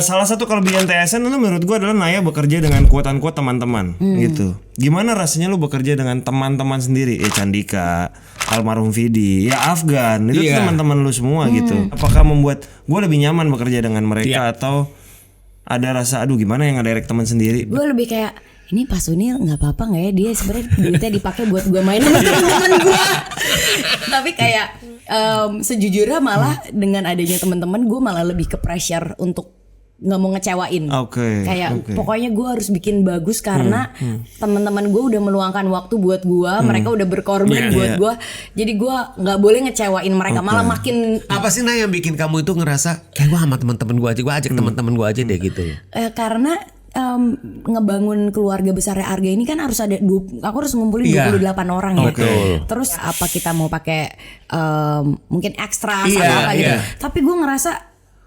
Salah satu kelebihan TSN itu menurut gue adalah Naya bekerja dengan quote-unquote teman-teman gitu. Gimana rasanya lu bekerja dengan teman-teman sendiri? Candika, almarhum Vidi, ya Afgan, itu tuh teman-teman lu semua gitu. Apakah membuat gue lebih nyaman bekerja dengan mereka atau ada rasa aduh gimana yang ngedirect teman sendiri? Gue lebih kayak ini Pak Sunil nggak apa-apa nggak ya, dia sebenarnya duitnya dipakai buat gue main sama teman-teman gue. Tapi kayak sejujurnya malah dengan adanya teman-teman gue malah lebih ke pressure untuk nggak mau ngecewain. Kayak pokoknya gue harus bikin bagus karena teman-teman gue udah meluangkan waktu buat gue, mereka udah berkorban buat gue. Jadi gue nggak boleh ngecewain mereka, malah makin. Apa sih Nay yang bikin kamu itu ngerasa kayak gue sama teman-teman gue aja, gue ajak teman-teman gue aja deh gitu? Karena ngebangun keluarga besar Arga ini kan harus ada aku harus ngumpulin 28 orang ya. Terus apa kita mau pakai mungkin ekstra atau apa gitu. Tapi gue ngerasa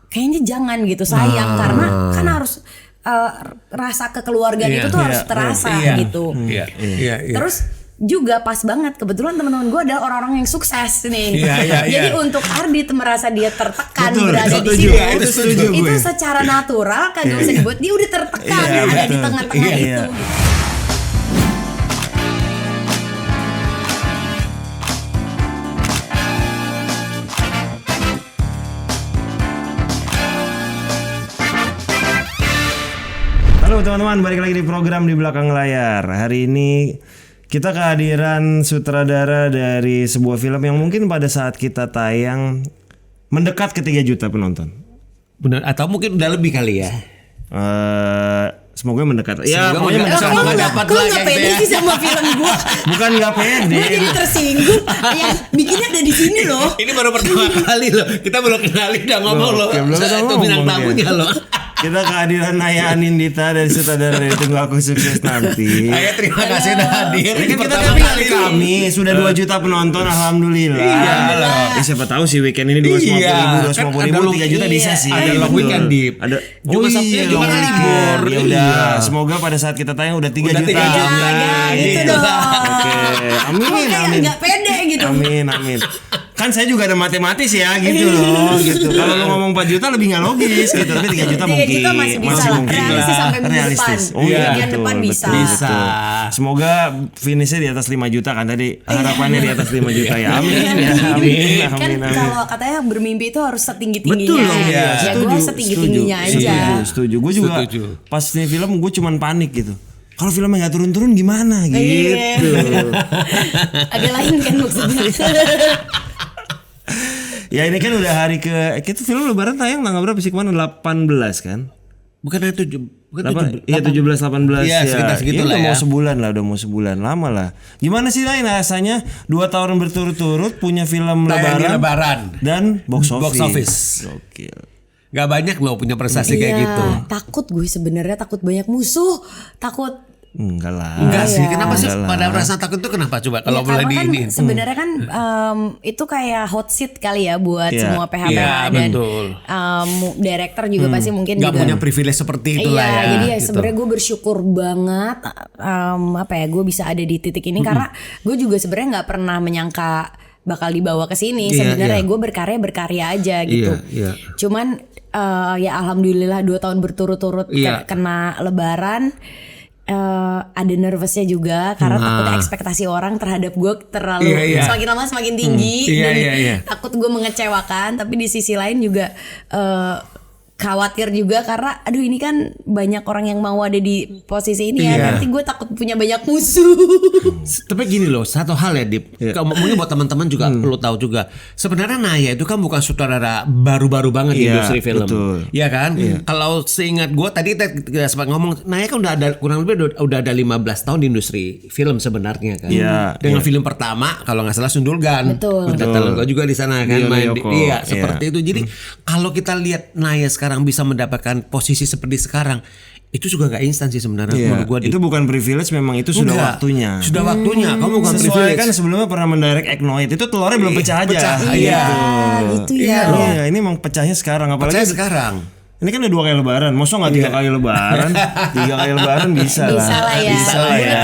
kayaknya jangan gitu, sayang karena kan harus rasa kekeluargaan itu tuh harus terasa gitu. Terus juga pas banget kebetulan teman-teman gue adalah orang-orang yang sukses nih. Jadi untuk Ardit merasa dia tertekan berada di situ, itu secara natural kagak usah dibuat, dia udah tertekan ada di tengah-tengah itu. Halo teman-teman, balik lagi di program Di Belakang Layar. Hari ini kita kehadiran sutradara dari sebuah film yang mungkin pada saat kita tayang mendekat ke 3 juta penonton. Benar, atau mungkin udah lebih kali ya. Semoga mendekat. Ya, pokoknya mendekat. Kok gak pede sih sama film gue? Bukan gak pede. Gue jadi tersinggung. Yang bikinnya ada di sini loh. Ini baru pertama kali loh. Kita belum kenalin udah ngomong loh. Itu bintang tamunya loh. Kita kehadiran Naya Anindita dari sutradara dari Tunggu Aku Sukses Nanti. Naya terima kasih udah hadir. Ini kan kita tapi kali kami sudah 2 juta penonton, alhamdulillah. Iya. Siapa tahu sih weekend ini 250 ribu, 3 juta bisa sih. Ada long weekend Dip. Ada. Jumat Sabtunya Jumat libur. Ya udah, semoga pada saat kita tayang udah 3 juta. Gitu dong. Oke. Amin. Enggak pede gitu. Amin. Kan saya juga ada matematis ya gitu loh gitu. Kalau lo ngomong 4 juta lebih nggak logis gitu. Tapi 3 juta mungkin. 3 juta masih bisa lah. Realistis sampai minggu depan. Bulan depan bisa. Semoga finishnya di atas 5 juta kan tadi. Harapannya di atas 5 juta ya. Amin. Kan kalau katanya bermimpi itu harus setinggi-tingginya. Betul dong ya. Ya gue setinggi-tingginya aja. Setuju. Gue juga pas nih film gue cuman panik gitu. Kalau filmnya nggak turun-turun gimana gitu. Agak lain kan maksudnya. Ya ini kan udah hari kita film Lebaran tayang tanggal berapa sih kemarin? 18 kan? Bukan 17 18 ya. Sekitar segitu lah ya. Udah mau sebulan lama lah. Gimana sih Lain rasanya 2 tahun berturut-turut punya film Lebaran dan box office. Gokil. Gak banyak loh punya prestasi kayak gitu. Takut gue sebenarnya, takut banyak musuh, takut. Enggak sih. Kenapa sih pada rasa takut itu kenapa coba kalau boleh di ini? Sebenarnya kan itu kayak hot seat kali ya buat semua PH dan director juga pasti mungkin gak juga punya privilege seperti itulah ya. Jadi gitu. sebenarnya gue bersyukur banget gue bisa ada di titik ini karena gue juga sebenarnya nggak pernah menyangka bakal dibawa ke sini. Sebenarnya gue berkarya aja gitu. Cuman ya alhamdulillah 2 tahun berturut-turut kena Lebaran. Ada nervousnya juga karena takut ekspektasi orang terhadap gue terlalu semakin lama semakin tinggi dan takut gue mengecewakan, tapi di sisi lain juga khawatir juga karena aduh ini kan banyak orang yang mau ada di posisi ini ya, nanti gue takut punya banyak musuh. Tapi gini loh, satu hal ya Dip, mungkin buat teman-teman juga perlu tahu juga, sebenarnya Naya itu kan bukan sutradara baru-baru banget di industri film, ya kan? Kalau seingat gue tadi kita sempat ngomong, Naya kan udah ada kurang lebih udah ada 15 tahun di industri film sebenarnya kan. Dengan film pertama kalau nggak salah Sundulgan, gue juga di sana kan main, seperti itu. Jadi kalau kita lihat Naya sekarang bisa mendapatkan posisi seperti sekarang, itu juga gak instan sih sebenarnya menurut gua. Itu bukan privilege, memang itu sudah waktunya. Sudah waktunya. Kamu bukan sesuai privilege. Kan sebelumnya pernah mendirect Egnoid, itu telurnya belum pecah aja. Gitu ya. Iya, ini emang pecahnya sekarang, apalagi sekarang. Ini kan udah 2 kali lebaran, masa nggak 3 kali lebaran? 3 kali lebaran bisa lah. Bisa lah ya.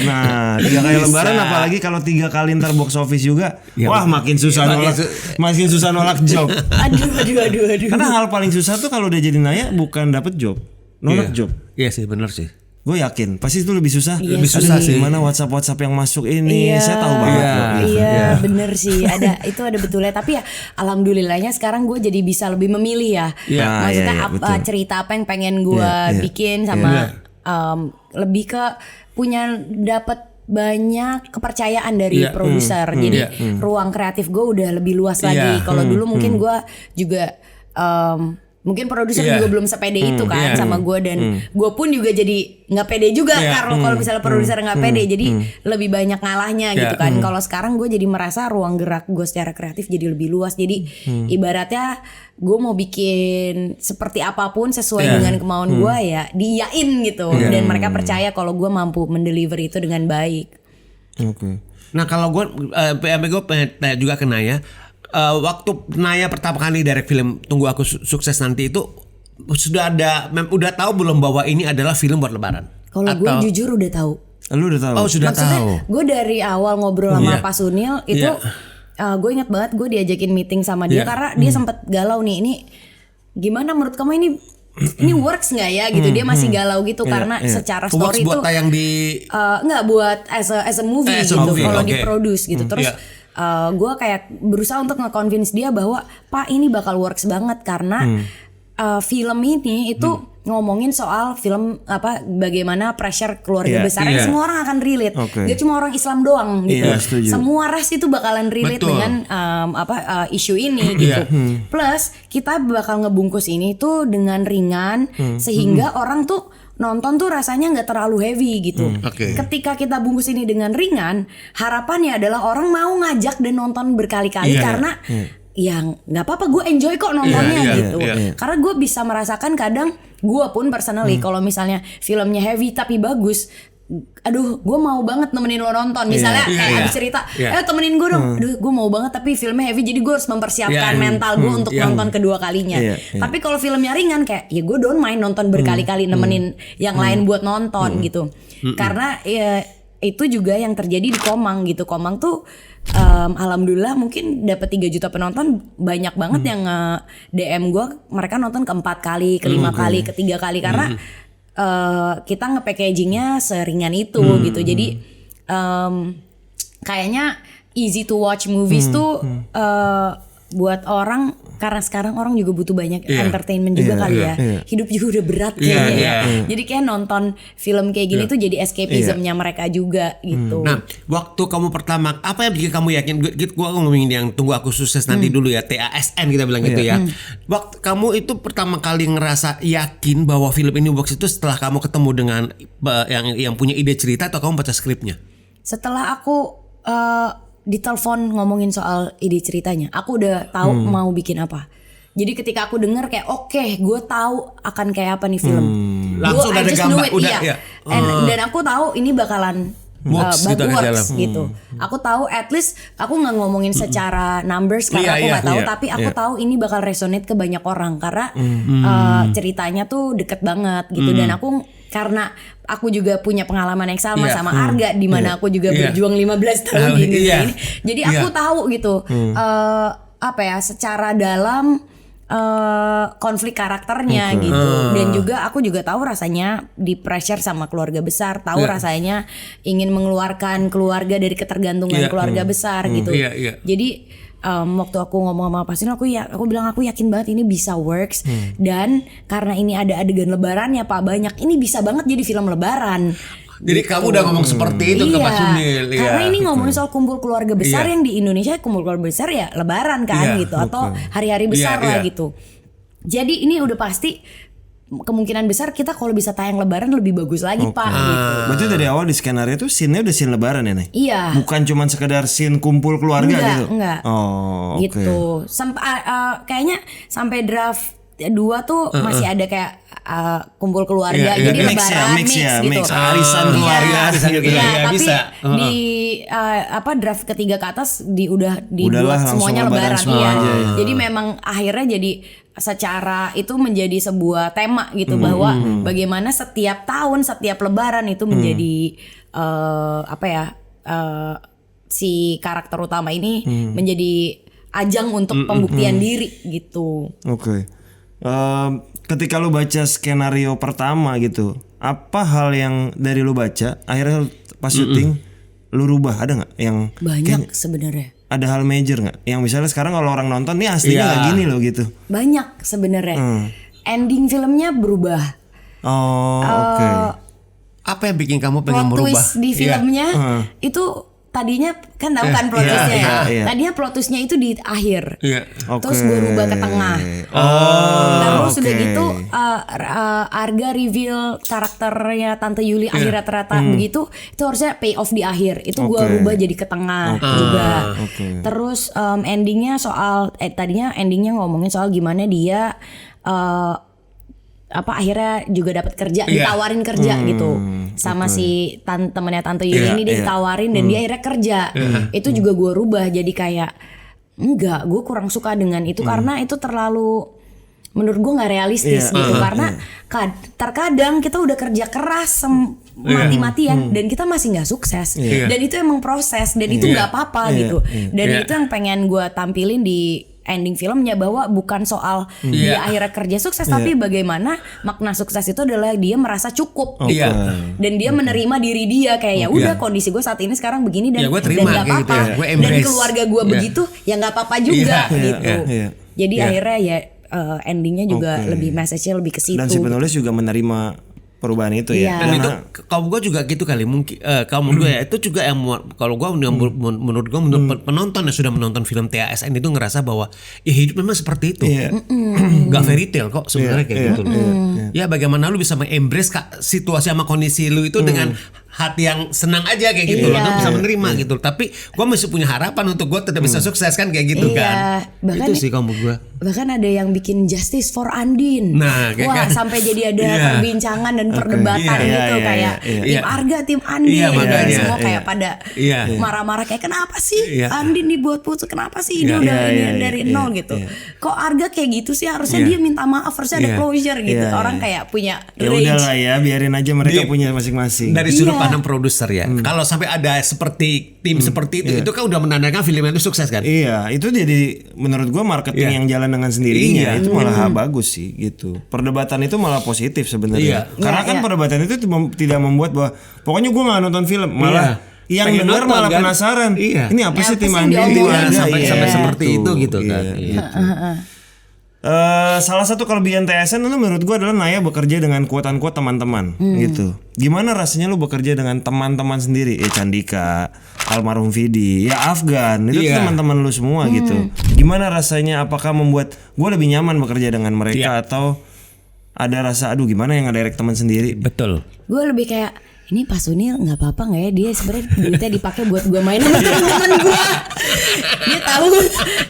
Nah, 3 kali lebaran apalagi kalau 3 kali ntar box office juga. Ya, wah makin susah nolak job. Aduh. Karena hal paling susah tuh kalau udah jadi Naya bukan dapet job, nolak job. Iya sih, benar sih. Gue yakin pasti itu lebih susah. Lebih susah sih. Gimana WhatsApp yang masuk ini, saya tahu banget. Iya, bener sih. Itu ada betulnya. Tapi ya, alhamdulillahnya sekarang gue jadi bisa lebih memilih ya. Maksudnya cerita apa yang pengen gue bikin sama lebih ke punya dapat banyak kepercayaan dari produser. Jadi ruang kreatif gue udah lebih luas lagi. Kalau dulu mungkin gue juga mungkin produser juga belum sepede itu kan sama gue, dan gue pun juga jadi nggak pede juga karena kalau misalnya produser nggak pede, jadi lebih banyak ngalahnya gitu kan. Kalau sekarang gue jadi merasa ruang gerak gue secara kreatif jadi lebih luas, jadi ibaratnya gue mau bikin seperti apapun sesuai dengan kemauan gue ya diiyain gitu, dan mereka percaya kalau gue mampu mendeliver itu dengan baik. Nah kalau gue pengen juga ke Naya. Waktu Naya pertama kali direct film Tunggu Aku Sukses Nanti itu udah tahu belum bahwa ini adalah film buat lebaran? Kalau gue jujur udah tahu. Lu udah tahu? Oh sudah tahu. Gue dari awal ngobrol sama Pak Sunil itu gue ingat banget gue diajakin meeting sama dia karena dia sempet galau nih, ini gimana menurut kamu ini works nggak ya gitu. Dia masih galau gitu karena secara story itu buat tayang di nggak buat as a movie gitu kalau diproduce gitu. Terus gue kayak berusaha untuk nge-convince dia bahwa Pak ini bakal works banget karena film ini itu ngomongin soal film bagaimana pressure keluarga besar yang semua orang akan relate. Gak cuma orang Islam doang gitu. Semua ras itu bakalan relate dengan isu ini gitu. Plus kita bakal ngebungkus ini tuh dengan ringan sehingga orang tuh nonton tuh rasanya nggak terlalu heavy gitu. Ketika kita bungkus ini dengan ringan, harapannya adalah orang mau ngajak dan nonton berkali-kali karena ya nggak apa-apa, gue enjoy kok nontonnya gitu. Karena gue bisa merasakan kadang gue pun personally kalau misalnya filmnya heavy tapi bagus, aduh gue mau banget nemenin lo nonton misalnya kayak abis cerita temenin gue dong, aduh gue mau banget tapi filmnya heavy jadi gue harus mempersiapkan mental gue untuk nonton kedua kalinya. Tapi kalau filmnya ringan kayak ya gue don't mind nonton berkali-kali nemenin yang lain buat nonton gitu. Karena ya itu juga yang terjadi di Komang gitu. Komang tuh alhamdulillah mungkin dapat 3 juta penonton, banyak banget yang DM gue, mereka nonton ke 4 kali, ke 5 kali, ke 3 kali karena kita nge-packagingnya seringan itu gitu. Jadi kayaknya easy to watch movies tuh buat orang, karena sekarang orang juga butuh banyak entertainment juga kali ya. Hidup juga udah berat kayaknya. Jadi kayak nonton film kayak gini tuh jadi escapismnya mereka juga gitu. Nah, waktu kamu pertama, apa yang bikin kamu yakin? Gue ngomongin yang Tunggu Aku Sukses Nanti dulu ya, TASN kita bilang gitu ya. Waktu kamu itu pertama kali ngerasa yakin bahwa film ini works itu setelah kamu ketemu dengan yang punya ide cerita atau kamu baca skripnya? Setelah aku ditelepon ngomongin soal ide ceritanya, aku udah tahu mau bikin apa. Jadi ketika aku denger kayak oke, gue tahu akan kayak apa nih film. Langsung ada gambar dan aku tahu ini bakalan works gitu. Aku tahu at least aku nggak ngomongin secara numbers karena aku nggak tahu, tapi aku tahu ini bakal resonate ke banyak orang karena ceritanya tuh deket banget gitu. Dan aku karena aku juga punya pengalaman yang sama sama Arga di mana aku juga berjuang 15 tahun di Indonesia ini. Jadi aku tahu gitu secara dalam konflik karakternya gitu. Dan juga aku juga tahu rasanya di pressure sama keluarga besar, tahu rasanya ingin mengeluarkan keluarga dari ketergantungan keluarga besar gitu. Jadi waktu aku ngomong sama Pak Sino, aku bilang aku yakin banget ini bisa works. Dan karena ini ada adegan lebarannya Pak banyak, ini bisa banget jadi film lebaran. Jadi gitu. Kamu udah ngomong seperti itu ke Pak Sunil. Karena ini ngomongin soal kumpul keluarga besar yang di Indonesia kumpul keluarga besar ya lebaran kan gitu, atau hari-hari besar lah gitu. Jadi ini udah pasti kemungkinan besar kita kalau bisa tayang lebaran lebih bagus lagi Pak gitu. Berarti dari awal di skenario itu scene-nya udah scene lebaran ya nih? Iya. Bukan cuma sekedar scene kumpul keluarga gitu? Enggak. Oh, gitu. Kayaknya sampai draft 2 tuh masih ada kayak kumpul keluarga, jadi lebaran mix gitu. Arisan keluarga gitu. gitu. Tapi bisa. di draft ketiga ke atas udah dibuat Udahlah, semuanya langsung lebaran. semua Iya. aja, ya. Jadi memang akhirnya jadi secara itu menjadi sebuah tema gitu bahwa bagaimana setiap tahun, setiap lebaran itu menjadi si karakter utama ini menjadi ajang untuk pembuktian diri gitu. Oke. Ketika lu baca skenario pertama gitu, apa hal yang dari lu baca akhirnya pas syuting lu rubah, ada nggak yang Banyak sebenarnya. ada hal major nggak yang misalnya sekarang kalau orang nonton nih aslinya nggak gini loh gitu? Banyak sebenarnya. Ending filmnya berubah. Oh, oke. Apa yang bikin kamu pengen Plot merubah? twist di filmnya itu tadinya kan tahu kan plot twistnya ya. iya. Tadinya plot twistnya itu di akhir. Iya. Terus gue rubah ke tengah. Terus udah gitu Arga reveal karakternya Tante Yuli akhirnya ternyata begitu, itu harusnya pay off di akhir. Itu gue rubah jadi ke tengah juga. Terus endingnya soal tadinya endingnya ngomongin soal gimana dia akhirnya juga dapat kerja, ditawarin kerja gitu sama si temennya Tante Yuli ini, dia ditawarin dan dia akhirnya kerja. Itu juga gue rubah jadi kayak enggak, gue kurang suka dengan itu karena itu terlalu menurut gue nggak realistis gitu karena terkadang kita udah kerja keras mati-matian dan kita masih nggak sukses dan itu emang proses dan itu nggak apa-apa gitu dan itu yang pengen gue tampilin di ending filmnya, bahwa bukan soal dia akhirnya kerja sukses tapi bagaimana makna sukses itu adalah dia merasa cukup dan dia menerima diri dia kayak ya udah kondisi gue saat ini sekarang begini dan nggak apa-apa dan keluarga gue begitu ya nggak apa-apa juga gitu. Jadi akhirnya ya endingnya juga lebih message-nya lebih ke situ. Dan si penulis juga menerima perubahan itu ya. Dan itu kaum gue juga gitu kali mungkin kaum gue ya itu juga yang kalau gue menurut gue penonton yang sudah menonton film TASN itu ngerasa bahwa ya hidup memang seperti itu, nggak fairy tale kok sebenarnya kayak gitu. Ya bagaimana lu bisa embrace situasi sama kondisi lu itu dengan hati yang senang aja kayak gitu loh, bisa menerima gitu. Tapi gue masih punya harapan untuk gue tetap bisa sukses kan kayak gitu kan. Bahkan, itu sih kamu gue. Bahkan ada yang bikin Justice for Andin. Nah, wah sampai jadi ada perbincangan dan perdebatan gitu kayak tim Arga, tim Andin, semua kayak pada marah-marah kayak kenapa sih Andin dibuat putus, kenapa sih dia udah dari nol gitu. Kok Arga kayak gitu sih, harusnya dia minta maaf, harusnya ada closure gitu. Orang kayak punya ya udahlah ya, biarin aja mereka punya masing-masing. Dari sudut pandang produser ya. Kalau sampai ada seperti tim seperti itu kan udah menandakan filmnya itu sukses kan? Iya, itu jadi menurut gua marketing yang jalan dengan sendirinya itu malah bagus sih gitu. Perdebatan itu malah positif sebenarnya. Karena kan perdebatan itu tidak membuat bahwa pokoknya gua nggak nonton film, malah yang dengar malah kan? Penasaran. Ini apa sih tim Andin sampai seperti itu gitu kan. Salah satu kelebihan TSN itu menurut gue adalah Naya bekerja dengan kuat-kuat teman-teman gitu. Gimana rasanya lu bekerja dengan teman-teman sendiri? Candika, almarhum Vidi, ya Afgan, itu teman-teman lu semua gitu. Gimana rasanya? Apakah membuat gue lebih nyaman bekerja dengan mereka atau ada rasa aduh gimana yang ngedirect teman sendiri? Betul. Gue lebih kayak ini Pak Sunil nggak apa-apa nggak ya, dia sebenarnya duitnya dipakai buat gue main sama teman-teman gue. Dia tahu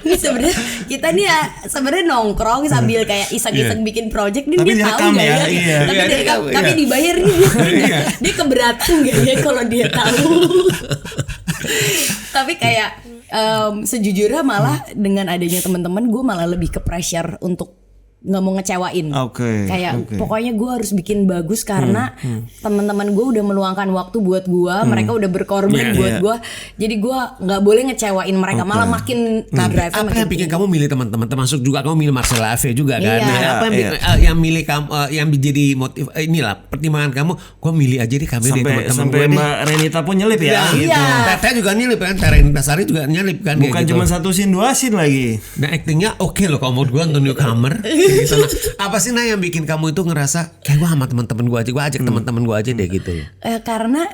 ini sebenarnya kita nih ya sebenarnya nongkrong sambil kayak iseng-iseng bikin project nih, dia tahu nggak ya? Tapi dibayar nih dia keberatan nggak ya kalau dia tahu? Tapi kayak sejujurnya malah dengan adanya teman-teman gue malah lebih ke pressure untuk nggak mau ngecewain, kayak pokoknya gue harus bikin bagus karena teman-teman gue udah meluangkan waktu buat gue, mereka udah berkorban buat gue, jadi gue nggak boleh ngecewain mereka, malah makin drive. Apa yang bikin kamu milih teman-teman, termasuk juga kamu milih Marcella Ave juga kan? Apa yang milih kamu, yang menjadi motif inilah pertimbangan kamu, gue milih aja deh kami sampai Mbak Renita pun nyelip ya? Gitu. Tete juga nyelip kan, Renita Sari juga nyelip kan? Bukan cuma satu scene, 2 scene lagi. Nah actingnya oke loh kalau menurut gue untuk newcomer. Gitu. Nah, apa sih yang bikin kamu itu ngerasa kayak gue sama teman-teman gue aja, gue ajak teman-teman gue aja deh gitu? Karena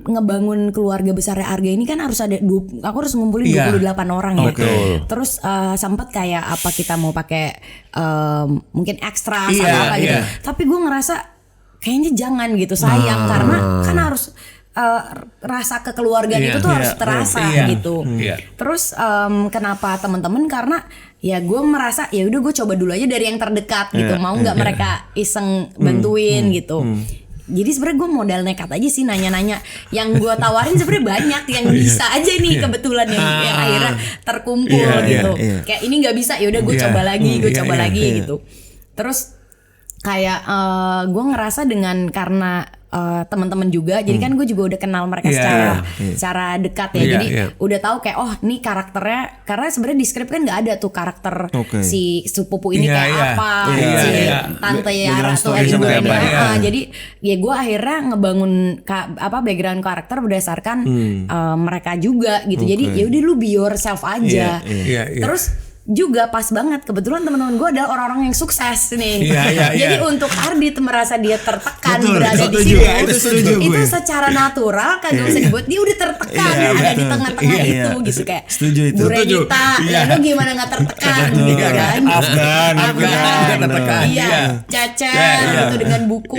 ngebangun keluarga besarnya Arga ini kan harus ada aku harus ngumpulin 28 orang ya. Terus sempat kayak apa kita mau pakai mungkin ekstra atau apa gitu. Tapi gue ngerasa kayaknya jangan gitu, sayang karena kan harus rasa kekeluargaan itu tuh harus terasa gitu. Terus kenapa teman-teman, karena ya gue merasa ya udah gue coba dulu aja dari yang terdekat gitu, mau nggak mereka iseng bantuin gitu. Jadi sebenarnya gue modal nekat aja sih nanya-nanya. Yang gue tawarin sebenarnya banyak yang bisa aja nih kebetulan yang akhirnya terkumpul gitu. Kayak ini nggak bisa, ya udah gue coba lagi, gitu. Terus kayak gue ngerasa dengan karena teman-teman juga, jadi kan gue juga udah kenal mereka secara dekat ya, jadi udah tahu kayak oh nih karakternya, karena sebenarnya di skrip kan nggak ada tuh karakter si sepupu ini kayak apa, si tante Yara tuh jadi ya gue akhirnya ngebangun background karakter berdasarkan mereka juga gitu, jadi ya udah lu be yourself aja. Terus juga pas banget kebetulan teman-teman gue adalah orang-orang yang sukses nih. Jadi untuk Ardit merasa dia tertekan berada di situ, itu secara natural kagak bisa dibuat, dia udah tertekan ada di tengah-tengah itu gitu kayak. Setuju itu. Bu Renita, lu gimana nggak tertekan gitu kan? Afgan tertekan. Caca gitu dengan buku,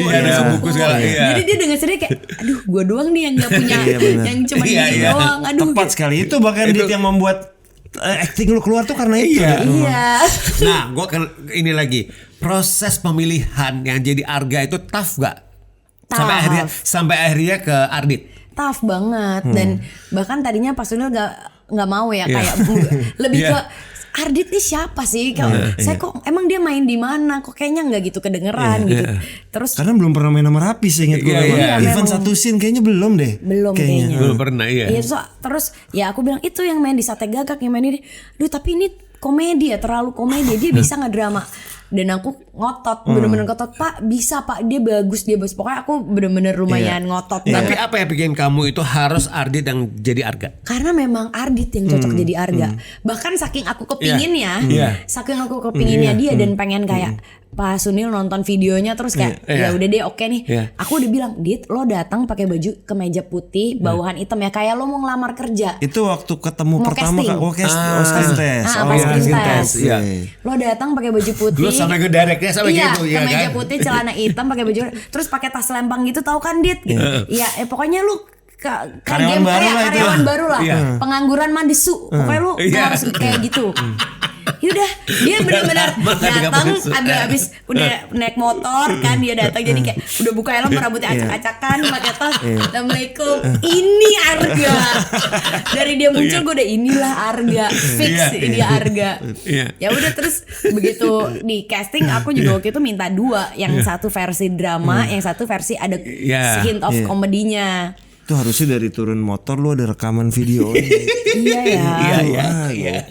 buku segala. Jadi dia dengan sendiri kayak, aduh gue doang nih yang nggak punya, yang cuma gini doang. Aduh. Tepat sekali itu, bahkan Dit yang membuat acting lu keluar tuh karena itu. Nah, gue kan ini lagi proses pemilihan yang jadi Arga itu tough gak? Sampai akhirnya ke Ardit. Tough banget dan bahkan tadinya pas Sunil nggak mau ya kayak lebih ke Ardit nih siapa sih? Saya kok emang dia main di mana? Kok kayaknya nggak gitu kedengeran gitu. Terus karena belum pernah main sama Rapi seingat gue. Even satu scene kayaknya belum deh. Belum kayaknya. Belum pernah Terus ya aku bilang itu yang main di Sate Gagak, yang main ini. Duh tapi ini komedi ya, terlalu komedi, dia bisa ngedrama. Dan aku ngotot, bener-bener ngotot, Pak bisa Pak, dia bagus. Pokoknya aku bener-bener lumayan ngotot banget. Tapi apa yang bikin kamu itu harus Ardit yang jadi Arga? Karena memang Ardit yang cocok jadi Arga. Bahkan saking aku kepinginnya, dia dan pengen kayak Pak Sunil nonton videonya terus kayak ya udah deh oke nih. Aku udah bilang, Dit lo datang pakai baju kemeja putih bawahan hitam ya, kayak lo mau ngelamar kerja. Itu waktu ketemu mau pertama screen test. Lo datang pakai baju putih. Lo sampai ke directnya sampai gitu ya kemeja kan? putih, celana hitam, pakai baju terus pakai tas lempang gitu, tahu kan Dit? Iya, pokoknya lu karyawan baru lah. Pengangguran mandesu. Pokoknya lu harus kayak gitu. Yaudah, dia benar-benar datang abis udah naik motor kan, dia datang jadi kayak udah buka helm, rambutnya acak-acakan, pakai tas. Assalamualaikum, ini Arga. Dari dia muncul gue udah inilah Arga, fix dia Arga. Ya udah, terus begitu di casting aku juga waktu itu minta dua, yang satu versi drama, yang satu versi ada hint of komedinya. Itu harusnya dari turun motor lu ada rekaman video. Iya.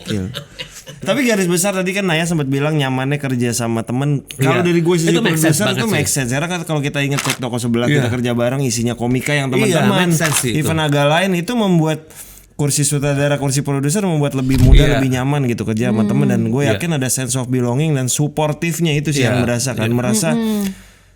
Tapi garis besar tadi kan Naya sempat bilang nyamannya kerja sama temen. Kalau dari gue sih produser itu make sense. Karena kan kalau kita ingat toko sebelah kita kerja bareng, isinya komika yang teman-teman. Even agak lain itu membuat kursi sutradara, kursi produser membuat lebih mudah, lebih nyaman gitu kerja sama temen. Dan gue yakin ada sense of belonging dan suportifnya itu sih yang merasakan. Merasa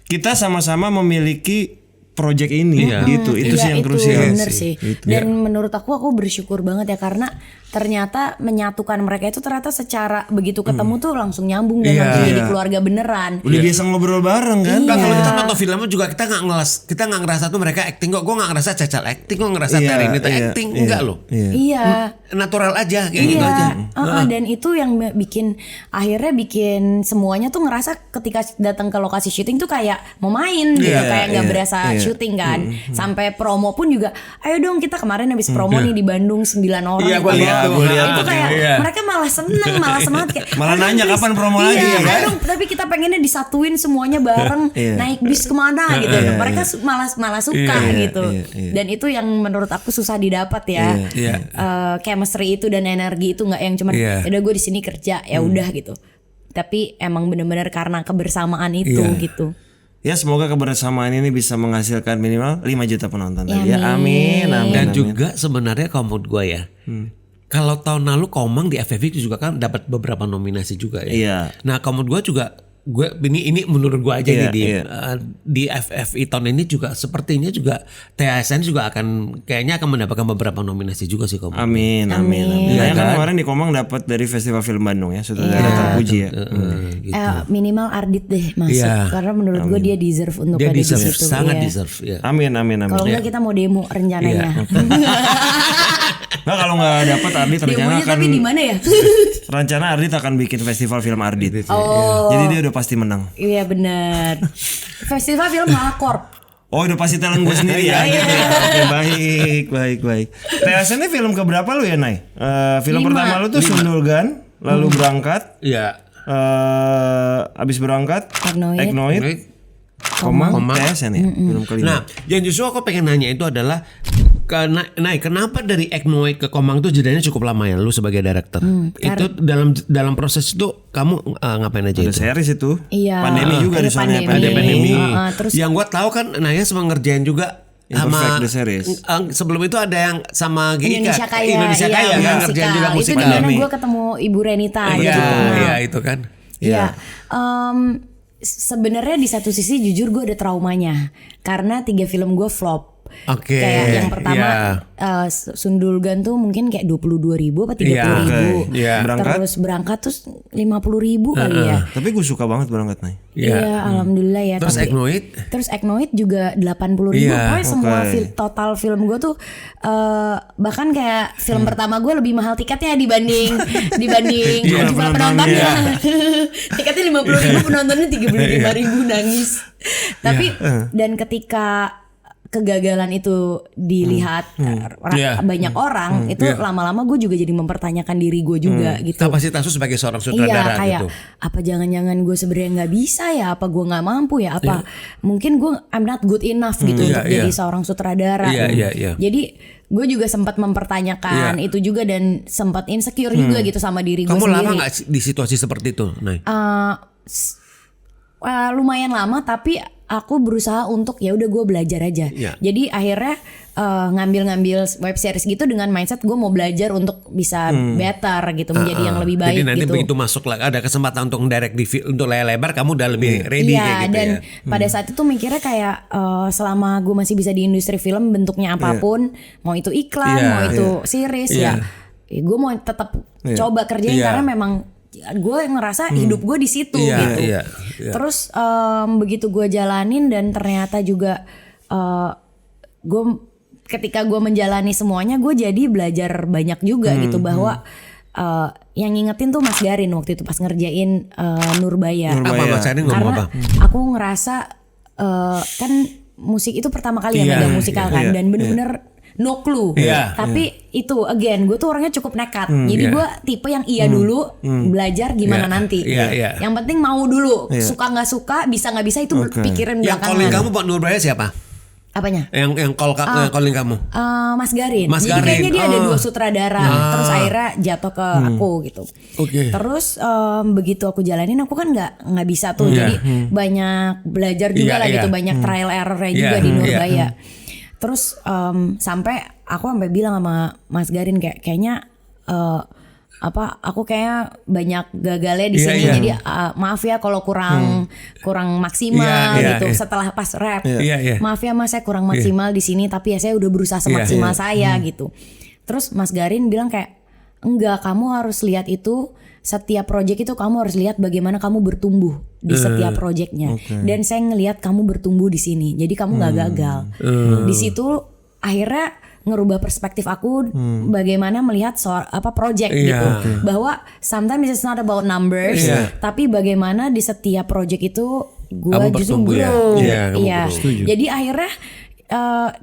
kita sama-sama memiliki project ini gitu. Itu sih yang krusial sih. Dan menurut aku bersyukur banget ya, karena ternyata menyatukan mereka itu ternyata secara begitu ketemu tuh langsung nyambung dan langsung jadi keluarga beneran. Udah biasa ngobrol bareng kan. Kalau kita nonton filmnya juga kita nggak ngerasa tuh mereka acting kok. Gue nggak ngerasa Cacal acting, gue ngerasa Terry ini acting enggak loh. Natural aja kayak gitu aja. Dan itu yang akhirnya bikin semuanya tuh ngerasa ketika datang ke lokasi syuting tuh kayak mau main gitu, kayak nggak berasa syuting kan. Sampai promo pun juga, ayo dong kita kemarin habis promo nih di Bandung 9 orang. Gue lihat itu kayak mereka malah seneng, malah semangat kayak malah nanya kapan promo lagi ya kan? Tapi kita pengennya disatuin semuanya bareng naik bis kemana gitu. Mereka malah suka gitu. Dan itu yang menurut aku susah didapat ya. Chemistry itu dan energi itu nggak yang cuman udah gue di sini kerja ya udah gitu. Tapi emang benar-benar karena kebersamaan itu gitu. Ya semoga kebersamaan ini bisa menghasilkan minimal 5 juta penonton tadi ya. Amin. Dan juga sebenarnya kalau menurut gue ya, kalau tahun lalu Komang di FFI itu juga kan dapat beberapa nominasi juga ya. Nah kalau menurut gue juga, ini menurut gue aja di FFI tahun ini juga sepertinya juga TSN juga kayaknya akan mendapatkan beberapa nominasi juga sih Komang. Amin. Ya kan kemarin di Komang dapat dari Festival Film Bandung ya, sutradara terpuji ya. Gitu. Minimal Ardit deh masuk karena menurut gue dia deserve untuk ada di situ. Sangat deserve. Amin. Kalau enggak kita mau demo rencananya. Nah kalau nggak dapat Ardit rencana Demonya akan tapi di mana ya? rencana Ardit akan bikin festival film Ardit. Oh. Jadi dia udah pasti menang. Iya benar. Festival film Malacorp. Oh udah pasti talent gue sendiri ya. Gitu ya. Oke, baik. TSN ini film keberapa lu ya Nay? Film 5. pertama lu tuh Sundulgan, lalu Berangkat. Iya. Abis Berangkat, Egnoid. Komang. TSN ya. Film kelima. Nah, yang justru aku pengen nanya itu adalah kenapa dari Egnoid ke Komang tuh jedanya cukup lama ya lu sebagai director? Itu dalam proses itu kamu ngapain aja ada itu? series itu. Iya. Pandemi juga di sana. Pandemi. Terus Yang gua tahu kan Naya sempat ngerjain juga Imperfect the series. Sebelum itu ada yang sama Gika Indonesia Kaya, Indonesia iya, Kaya kan musikal. ngerjain juga Itu musikal. dimana gue ketemu Ibu Renita Iya, gitu. iya itu kan. Iya. Sebenarnya di satu sisi jujur gue ada traumanya karena 3 film gue flop. Oke. Kayak yang pertama Sundulgan tuh mungkin kayak 22.000 apa 30.000. Iya. Terus Berangkat tuh 50.000 kali ya. Tapi gue suka banget Berangkat Nay. Iya, alhamdulillah ya. Terus Egnoid? Terus Egnoid juga 80.000. Iya, Pokoknya semua total film gue tuh bahkan kayak film pertama gue lebih mahal tiketnya dibanding jumlah penontonnya. Tiketnya 50.000, penontonnya 35.000, nangis. Tapi dan ketika kegagalan itu dilihat banyak orang, itu lama-lama gue juga jadi mempertanyakan diri gue juga gitu. Kapasitas lu sebagai seorang sutradara Iya, kayak gitu. apa jangan-jangan gue sebenarnya nggak bisa ya, apa gue nggak mampu ya, apa mungkin gue I'm not good enough gitu untuk jadi seorang sutradara. Iya. Jadi gue juga sempat mempertanyakan itu juga dan sempat insecure juga gitu sama diri gue Kamu sendiri. lama nggak di situasi seperti itu, Nay? Lumayan lama, tapi aku berusaha untuk ya udah gue belajar aja. Jadi akhirnya ngambil web series gitu dengan mindset gue mau belajar untuk bisa better gitu, menjadi yang lebih baik. Jadi nanti gitu. begitu masuk ada kesempatan untuk direct untuk layar lebar, kamu udah lebih ready kayak gitu dan ya. pada saat itu mikirnya kayak selama gue masih bisa di industri film bentuknya apapun, mau itu iklan, mau itu series ya gue mau tetap coba kerjain karena memang gue ngerasa hidup gue di situ gitu. Terus begitu gue jalanin dan ternyata juga gue ketika gue menjalani semuanya gue jadi belajar banyak juga gitu bahwa yang ngingetin tuh Mas Garin waktu itu pas ngerjain Nurbaya. Apa Mas Garin ngomong Karena apa? aku ngerasa kan musik itu pertama kali ya megang musikal kan dan bener-bener no clue. Tapi itu again gue tuh orangnya cukup nekat. Jadi gue tipe yang dulu belajar gimana nanti. Yang penting mau dulu. Suka nggak suka, bisa nggak bisa itu pikirin Yang belakangan. calling kamu Pak Nurbaya siapa? Apanya? Yang calling kamu? Mas Garin. Mas Jadi Garin. kayaknya dia ada 2 sutradara. Terus akhirnya jatuh ke aku gitu. Terus begitu aku jalanin aku kan nggak bisa tuh. Jadi banyak belajar juga lah gitu. Banyak trial errornya juga di Nurbaya. Terus sampai aku bilang sama Mas Garin kayaknya aku kayak banyak gagalnya di sini. Jadi maaf ya kalau kurang maksimal gitu setelah pas rap. Maaf ya Mas, saya kurang maksimal di sini, tapi ya saya udah berusaha semaksimal saya gitu. Terus Mas Garin bilang kayak enggak, kamu harus lihat itu setiap project itu kamu harus lihat bagaimana kamu bertumbuh di setiap projectnya. Dan saya ngelihat kamu bertumbuh di sini. Jadi kamu nggak gagal. Di situ akhirnya ngerubah perspektif aku bagaimana melihat project gitu. Bahwa sometimes it's not about numbers, tapi bagaimana di setiap project itu gue justru grow. Jadi akhirnya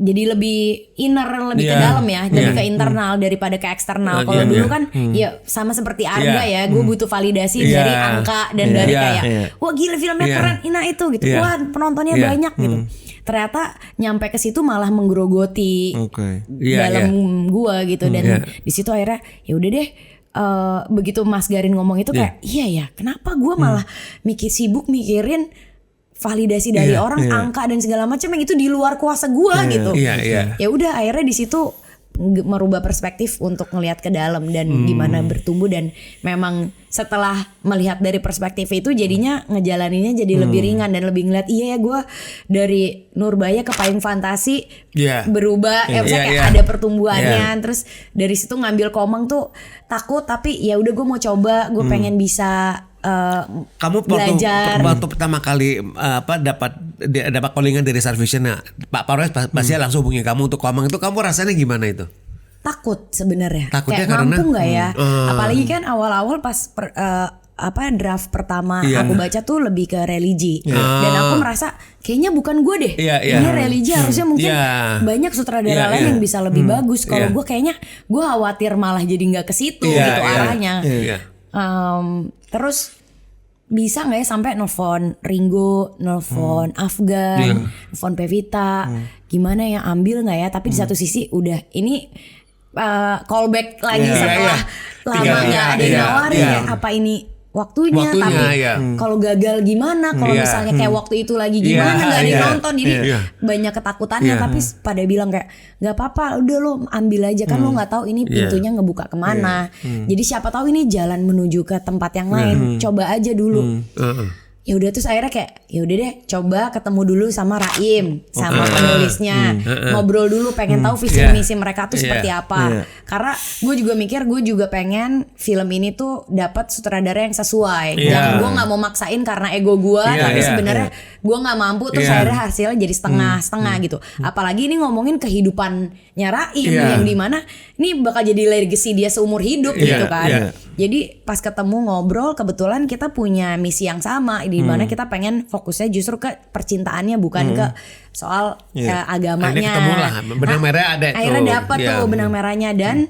jadi lebih inner, lebih ke dalam ya, lebih ke internal daripada ke eksternal. Kalau dulu kan ya sama seperti Arga ya, gue butuh validasi dari angka dan dari kayak wah gila filmnya keren, itu gitu, wah penontonnya banyak gitu. Ternyata nyampe ke situ malah menggerogoti dalam gue gitu, dan di situ akhirnya ya udah deh. Begitu Mas Garin ngomong itu kayak iya ya, kenapa gue malah sibuk mikirin validasi dari orang, angka dan segala macam yang itu di luar kuasa gue gitu. Ya udah akhirnya di situ merubah perspektif untuk ngelihat ke dalam dan gimana bertumbuh, dan memang setelah melihat dari perspektif itu jadinya ngejalaninnya jadi lebih ringan dan lebih ngeliat iya ya gue dari Nurbaya ke Payung Fantasi berubah, kayak ada pertumbuhannya. Terus dari situ ngambil Komang tuh takut, tapi ya udah gue mau coba, gue pengen bisa kamu waktu pertama kali dapat callingan dari Starvision, Pak Parwes pasti langsung hubungi kamu untuk Komang, itu kamu rasanya gimana itu? takut sebenarnya. Takutnya Kayak karena mampu nggak ya? Apalagi kan awal-awal pas draft pertama aku baca tuh lebih ke religi. Dan aku merasa kayaknya bukan gue deh. Ini religi harusnya mungkin banyak sutradara lain yang bisa lebih bagus. Kalau gue kayaknya gue khawatir malah jadi nggak ke situ gitu arahnya. Terus bisa nggak ya sampai nelfon Ringo, nelfon Afgan, nelfon Pevita, gimana ya ambil nggak ya? Tapi di satu sisi udah ini callback lagi setelah lama nggak ada yang nawarin ya. Apa ini waktunya tapi kalau gagal gimana? Kalau misalnya kayak waktu itu lagi gimana nggak ada yang nonton, jadi banyak ketakutannya. Tapi pada bilang kayak nggak apa-apa, udah lo ambil aja kan lo nggak tahu ini pintunya ngebuka kemana. Jadi siapa tahu ini jalan menuju ke tempat yang lain. Coba aja dulu. Ya udah terus akhirnya kayak ya udah deh coba ketemu dulu sama Raim sama penulisnya, ngobrol dulu, pengen tahu visi misi mereka tuh seperti apa. Karena gue juga mikir gue juga pengen film ini tuh dapat sutradara yang sesuai. Jangan gue nggak mau maksain karena ego gue, tapi sebenarnya gue nggak mampu, terus akhirnya hasilnya jadi setengah-setengah gitu. Apalagi ini ngomongin kehidupannya Raim yang dimana ini bakal jadi legacy dia seumur hidup gitu kan. Jadi pas ketemu ngobrol kebetulan kita punya misi yang sama, di mana kita pengen fokusnya justru ke percintaannya bukan ke soal agamanya. Akhirnya ketemu lah, benang merah ada tuh. Akhirnya dapat tuh benang merahnya dan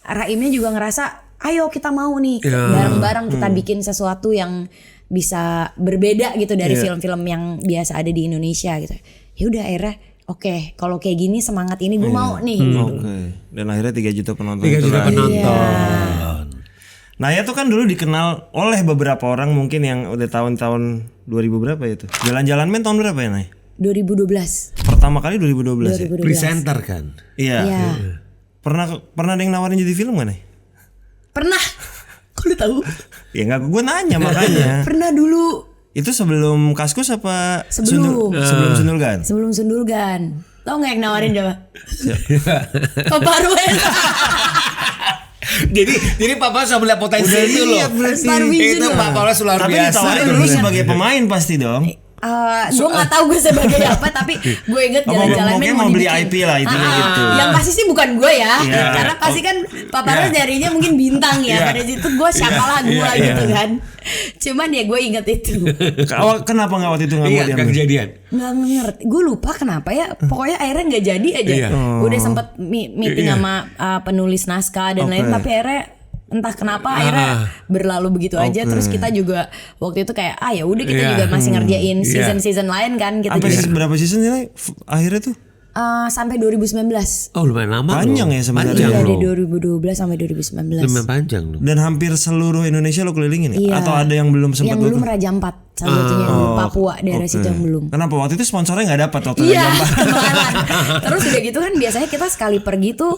Raimnya juga ngerasa ayo kita mau nih bareng-bareng kita bikin sesuatu yang bisa berbeda gitu dari film-film yang biasa ada di Indonesia gitu. Ya udah akhirnya oke, kalau kayak gini semangat ini gue mau nih. Dan akhirnya 3 juta penonton. 3 juta penonton. Naya tuh kan dulu dikenal oleh beberapa orang mungkin yang udah tahun-tahun 2000 berapa ya itu? Jalan-jalan men tahun berapa ya Naya? 2012. Pertama kali 2012 ya? Presenter kan? Iya. Pernah ada yang nawarin jadi film gak Naya? Pernah. Kok lu tahu? Ya nggak, gue nanya makanya. Pernah dulu. Itu sebelum Kaskus apa? Sebelum Sundulgan? Sebelum Sundulgan. Tahu nggak yang nawarin coba? Papa Ruel. Jadi Papa sudah melihat potensi itu loh. Itu Papa luar biasa. Tapi ditawarin dulu sebagai pemain pasti dong. Gue nggak tahu gue sebagai apa, tapi gue inget jalan-jalan mau beli IP lah itu gitu. Yang pasti sih bukan gue ya, karena pasti kan Papa Ros nyarinya mungkin bintang ya. Pada situ gue siapalah gue gitu kan. Cuman ya gue inget itu. Kenapa nggak waktu itu nggak mau diambil? Kejadian. Nggak ngerti, gue lupa kenapa ya. Pokoknya akhirnya nggak jadi aja. Udah sempet meeting sama penulis naskah dan lain, tapi akhirnya entah kenapa akhirnya berlalu begitu aja. Terus kita juga waktu itu kayak ya udah kita juga masih ngerjain season lain kan kita. Sampai berapa season ya akhirnya tuh? Sampai 2019. Oh lumayan lama. Panjang ya sebenarnya. Dari 2012 sampai 2019. Lumayan panjang loh. Dan hampir seluruh Indonesia lo kelilingin ya? Atau ada yang belum sempat? Yang belum Raja Ampat. Salah satunya Papua daerah situ yang belum. Kenapa waktu itu sponsornya nggak dapat waktu Raja Ampat? Terus udah gitu kan biasanya kita sekali pergi tuh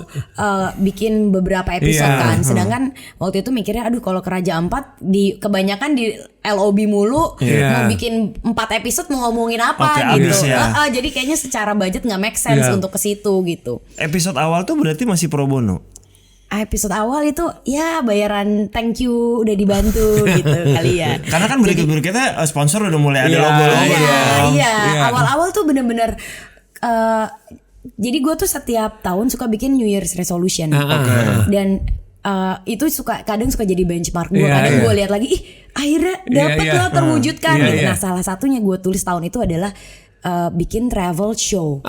bikin beberapa episode kan. Sedangkan waktu itu mikirnya aduh kalau ke Raja Ampat kebanyakan di LOB mulu, mau bikin 4 episode mau ngomongin apa gitu. Jadi kayaknya secara budget nggak make sense untuk ke situ gitu. Episode awal tuh berarti masih pro bono. Episode awal itu ya bayaran thank you udah dibantu gitu kali ya. Karena kan berikut-berikutnya sponsor udah mulai ada logo-logo. Iya. Awal-awal tuh bener-bener jadi gue tuh setiap tahun suka bikin New Year's resolution. Dan itu kadang suka jadi benchmark gue. Kadang gue lihat lagi, akhirnya dapet loh terwujudkan. Gitu. Nah salah satunya gue tulis tahun itu adalah bikin travel show.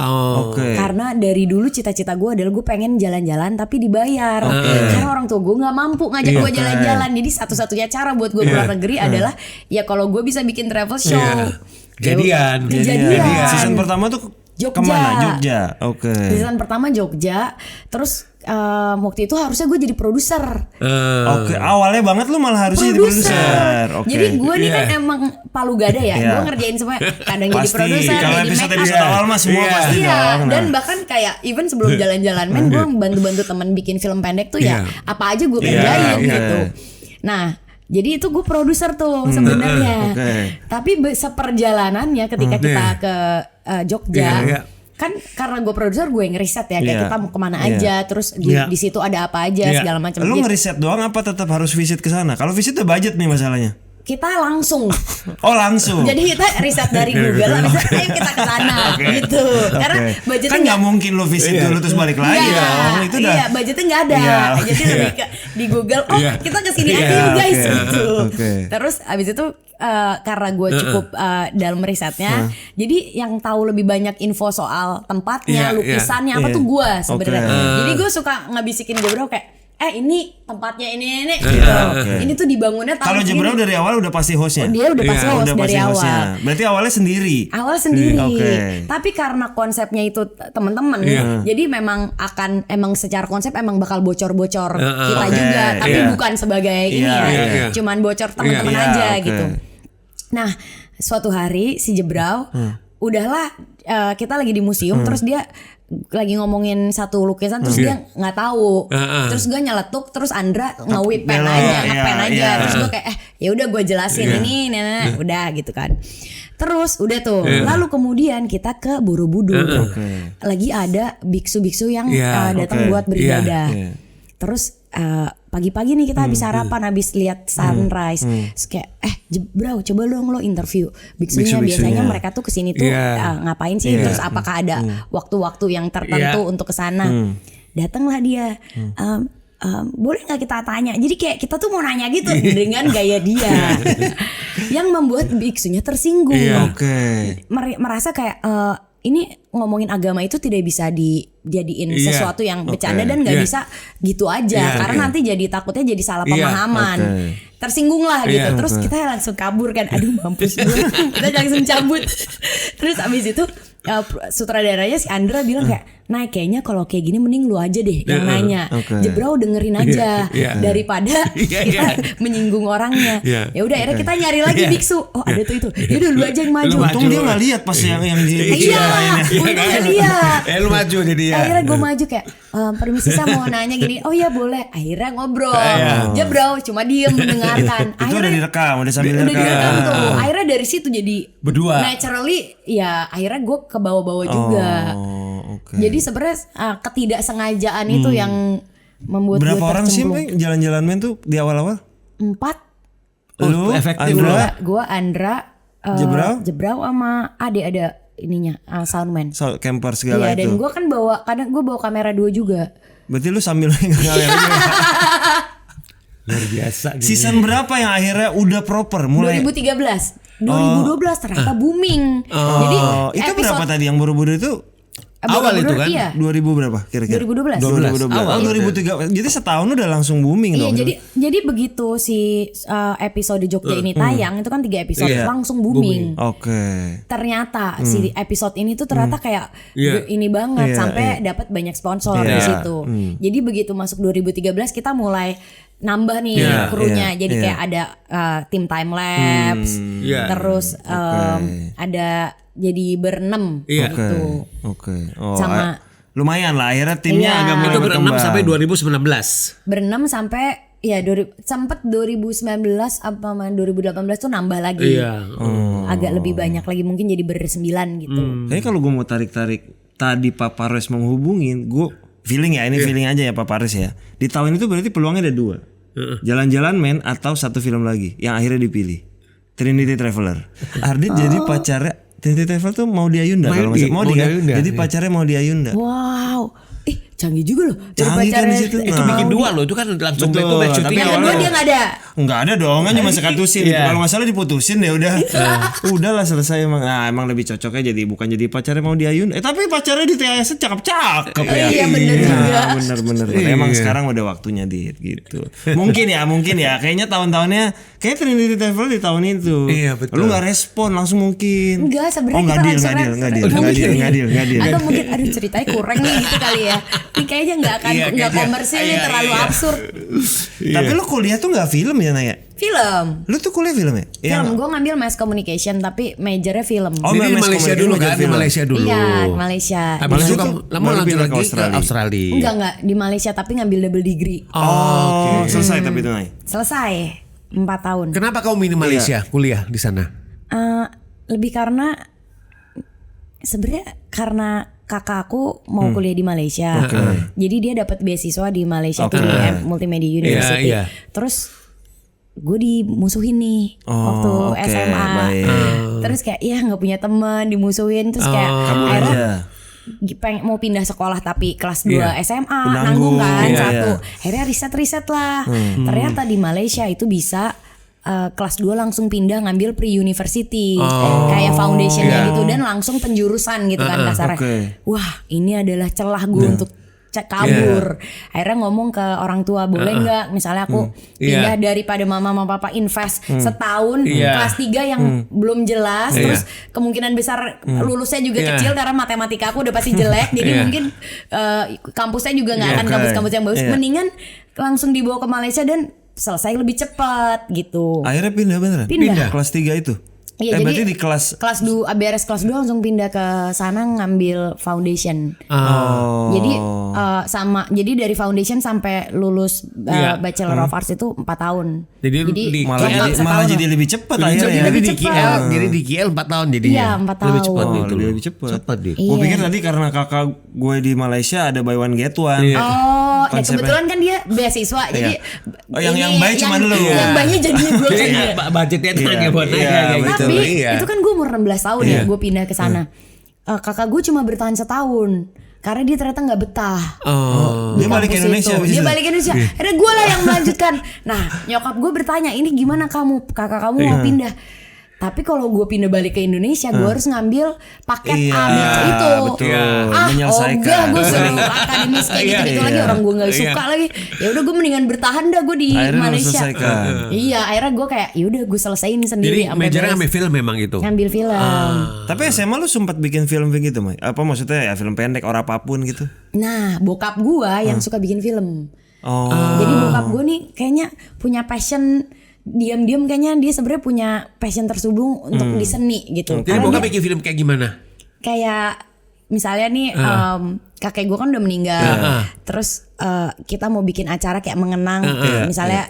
Karena dari dulu cita-cita gue adalah gue pengen jalan-jalan tapi dibayar. Karena orang tua gue nggak mampu ngajak gue jalan-jalan. Jadi satu-satunya cara buat gue keluar negeri adalah ya kalau gue bisa bikin travel show. Kejadian. Season pertama tuh kemana? Jogja. Season pertama Jogja. Terus waktu itu harusnya gue jadi produser. Awalnya banget lu malah harusnya jadi produser. Jadi gue nih kan emang palu gada ya. Gue ngerjain semua. Kadang jadi produser, jadi make up. Awal mah semua pasti dong. Dan bahkan kayak even sebelum jalan-jalan men gue bantu-bantu temen bikin film pendek tuh ya apa aja gue kerjain gitu. Nah jadi itu gue produser tuh sebenarnya. Tapi seperjalanannya ketika kita ke Jogja kan karena gue produser gue ngeriset ya kayak kita mau kemana aja terus di situ ada apa aja segala macam. Lu ngeriset doang apa tetap harus visit ke sana? Kalau visit tuh budget nih masalahnya. kita langsung. Oh langsung. Jadi kita riset dari Google, habis itu ayo kita ke sana gitu. Karena budgetnya kan nggak mungkin lo visit dulu terus balik lagi dong. Itu dah. Iya, budgetnya nggak ada. Jadi lebih ke di Google. Oh kita kesini aja yuk guys gitu. Terus habis itu karena gue cukup dalam risetnya, jadi yang tahu lebih banyak info soal tempatnya, lukisannya apa tuh gue sebenarnya. Jadi gue suka ngabisikin Jebrau kayak ini tempatnya ini gitu. Ini tuh dibangunnya tahun. Kalau Jebrau dari awal udah pasti hostnya. Dia udah pasti host udah dari pasti awal. Hostnya. Berarti awalnya sendiri. Tapi karena konsepnya itu teman-teman, jadi memang emang secara konsep emang bakal bocor-bocor kita juga, tapi bukan sebagai ini cuman bocor teman-teman aja gitu. Nah, suatu hari si Jebrau udahlah kita lagi di museum, terus dia lagi ngomongin satu lukisan, terus dia nggak tahu, terus gue nyeletuk, terus Andra nge-whip pen aja, terus gue kayak ya udah gue jelasin ini, udah gitu kan. Terus udah tuh, lalu kemudian kita ke Borobudur, lagi ada biksu-biksu yang datang buat beribadah. Terus pagi-pagi nih kita habis sarapan, habis lihat sunrise, terus kayak Jebrau coba dong lo interview biksunya. Biasanya mereka tuh kesini tuh ngapain sih, terus apakah ada waktu-waktu yang tertentu untuk kesana. Datanglah dia, boleh nggak kita tanya, jadi kayak kita tuh mau nanya gitu dengan gaya dia yang membuat biksunya tersinggung. Merasa kayak ini ngomongin agama itu tidak bisa dijadiin sesuatu yang bercanda dan nggak bisa gitu aja, karena nanti jadi takutnya jadi salah pemahaman. Tersinggung lah gitu. Terus kita langsung kabur kan, aduh mampus gue. Kita langsung cabut. Terus abis itu sutradaranya si Andra bilang kayak, nah kayaknya kalau kayak gini mending lu aja deh yang nanya. Jebrau dengerin aja daripada kita menyinggung orangnya. Ya udah akhirnya kita nyari lagi biksu. Oh ada tuh itu. Yaudah lu aja yang maju. Untung dia nggak lihat pas yang di untungnya dia. Lu maju jadi ya. Akhirnya gue maju kayak, permisi saya mau nanya gini. Oh iya boleh. Akhirnya ngobrol. Jebrau cuma diem mendengarkan. Itu udah direkam, udah sambil direkam tuh. Akhirnya dari situ jadi berdua. Naturally ya akhirnya gue ke bawah-bawah juga. Jadi sebenarnya ketidaksengajaan itu yang membuat gue berapa orang sih jalan-jalan main tuh di awal-awal? 4. Lu, efektif. Gue Andra, Jebrau sama Ade ada ininya, soundman. Camper segala itu. Iya, dan gue kan kadang gue bawa kamera 2 juga. Berarti lu sambil kamera juga. Luar biasa. Season berapa yang akhirnya udah proper? Mulai 2013. 2012 ternyata booming. Jadi itu berapa tadi yang Borobudur itu? Awal itu kan? Iya. 2000 berapa kira-kira? 2012. Awal. 2003. Jadi setahun udah langsung booming dong. Iya, jadi begitu si episode Jogja ini tayang, itu kan 3 episode langsung booming. Ternyata si episode ini tuh ternyata kayak ini banget sampai dapat banyak sponsor di situ. Jadi begitu masuk 2013 kita mulai nambah nih krunya. Jadi kayak ada tim time lapse, terus ada jadi berenam gitu. Oh, sama lumayan lah akhirnya timnya agak mulai itu berkembang. berenam sampai 2019. Berenam sampai ya sempet 2019 apa 2018 tuh nambah lagi. Agak lebih banyak lagi, mungkin jadi ber9 gitu. Kayaknya kalau gue mau tarik-tarik tadi Pak Pares menghubungin, gue feeling ya, ini feeling aja ya Pak Pares ya. Di tahun itu berarti peluangnya ada 2. Jalan-jalan men atau satu film lagi yang akhirnya dipilih. Trinity Traveler. Ardit jadi pacarnya Trinity Traveler tuh mau di Ayunda kalau nggak mau di Ayunda. Jadi pacarnya mau di Ayunda. Wow, canggih juga loh. Canggih kan di situ. Itu bikin 2 loh, itu kan langsung back to back syuting. Yang kedua dia nggak ada. Nggak ada dong, kan cuma sekatusin. Kalau nggak salah diputusin ya udah. Udahlah selesai emang. Nah emang lebih cocoknya jadi bukan jadi pacarnya mau di Ayunda. Tapi pacarnya di TAS cakep-cakep ya. Iya bener juga. Bener. Emang sekarang udah waktunya gitu. Mungkin ya. Kayaknya tahun-tahunnya kayak Trinity Traveler di tahun itu. Iya betul. Lu nggak respon langsung mungkin. Enggak sebenarnya kita nggak deal. Atau mungkin aduh ceritanya kurang nih gitu kali ya. Ini kayaknya nggak komersil nih, terlalu absurd. Tapi lu kuliah tuh nggak film ya Naya? Film. Lu tuh kuliah film ya? Film, gue ngambil mass communication tapi majornya film. Oh, di Malaysia dulu kan? Di Malaysia dulu. Iya, Malaysia. Habis itu kamu lanjut lagi ke Australia. Enggak, di Malaysia tapi ngambil double degree. Oh, selesai tapi itu Naya? Selesai. 4 tahun. Kenapa kamu milih Malaysia kuliah di sana? Lebih karena sebenarnya karena kakak aku mau kuliah di Malaysia. Jadi dia dapat beasiswa di Malaysia tuh di Multimedia University. Terus gue dimusuhin nih waktu oke, SMA. baik. Terus kayak nggak punya teman, dimusuhin, terus kayak Kabur akhirnya aja. pengen mau pindah sekolah tapi kelas 2 SMA Nanggung. nanggung kan Iya, satu. iya. Akhirnya riset lah. Ternyata di Malaysia itu bisa kelas 2 langsung pindah ngambil pre-university kayak foundationnya gitu dan langsung penjurusan gitu kan kasarnya. oke. Wah, ini adalah celah gue untuk kabur. Akhirnya ngomong ke orang tua, boleh nggak misalnya aku pindah daripada mama sama papa invest setahun kelas 3 yang belum jelas, terus kemungkinan besar lulusnya juga kecil karena matematika aku udah pasti jelek, jadi mungkin kampusnya juga nggak akan kampus-kampus yang bagus. Mendingan langsung dibawa ke Malaysia dan selesai lebih cepat gitu. Akhirnya pindah beneran? Pindah. Kelas 3 itu? Iya, jadi berarti di kelas 2 beres kelas 2 langsung pindah ke sana ngambil foundation. Jadi jadi dari foundation sampai lulus Bachelor of Arts itu 4 tahun. Jadi malah jadi lebih cepat akhirnya. Jadi di KL 4 tahun jadinya. Iya, 4 tahun. Lebih cepat itu. Lebih cepat. Cepat deh. Gue pikir tadi karena kakak gue di Malaysia ada buy one get one. Oh, ya Konsepnya. kebetulan kan dia beasiswa, jadi yang baik cuma lu. Yang baiknya jadi gue kan. Budgetnya itu hanya buat Iya, naik gitu. Tapi Iya. itu kan gue umur 16 tahun ya gue pindah ke sana. Kakak gue cuma bertahan setahun karena dia ternyata nggak betah. Di Dia balik ke kampus Indonesia itu. abis Dia itu? balik ke Indonesia. Akhirnya gue lah yang melanjutkan. Nah, nyokap gue bertanya, ini gimana kakak kamu mau pindah? Tapi kalau gue pindah balik ke Indonesia, gue harus ngambil paket A itu. Betul. Menyelesaikan. Menyelesaikan. Gue suruh akademis kayak gitu-gitu lagi, orang gue nggak suka lagi. Ya udah gue mendingan bertahan dah gue di Akhirnya Malaysia. selesaikan. Iya, akhirnya gue kayak yaudah gue selesain sendiri. Jadi sampai majornya beres. ambil film memang itu. Ngambil film. Tapi SMA lu sempat bikin film gitu, Mai? Apa maksudnya ya film pendek or apapun gitu? Nah, bokap gua yang suka bikin film. Oh. Jadi bokap gua nih kayaknya punya passion, diam-diam kayaknya dia sebenarnya punya passion tersubung untuk di seni gitu. Jadi Karena bokap dia bikin film kayak gimana? kayak misalnya nih kakek gua kan udah meninggal. Terus kita mau bikin acara kayak mengenang misalnya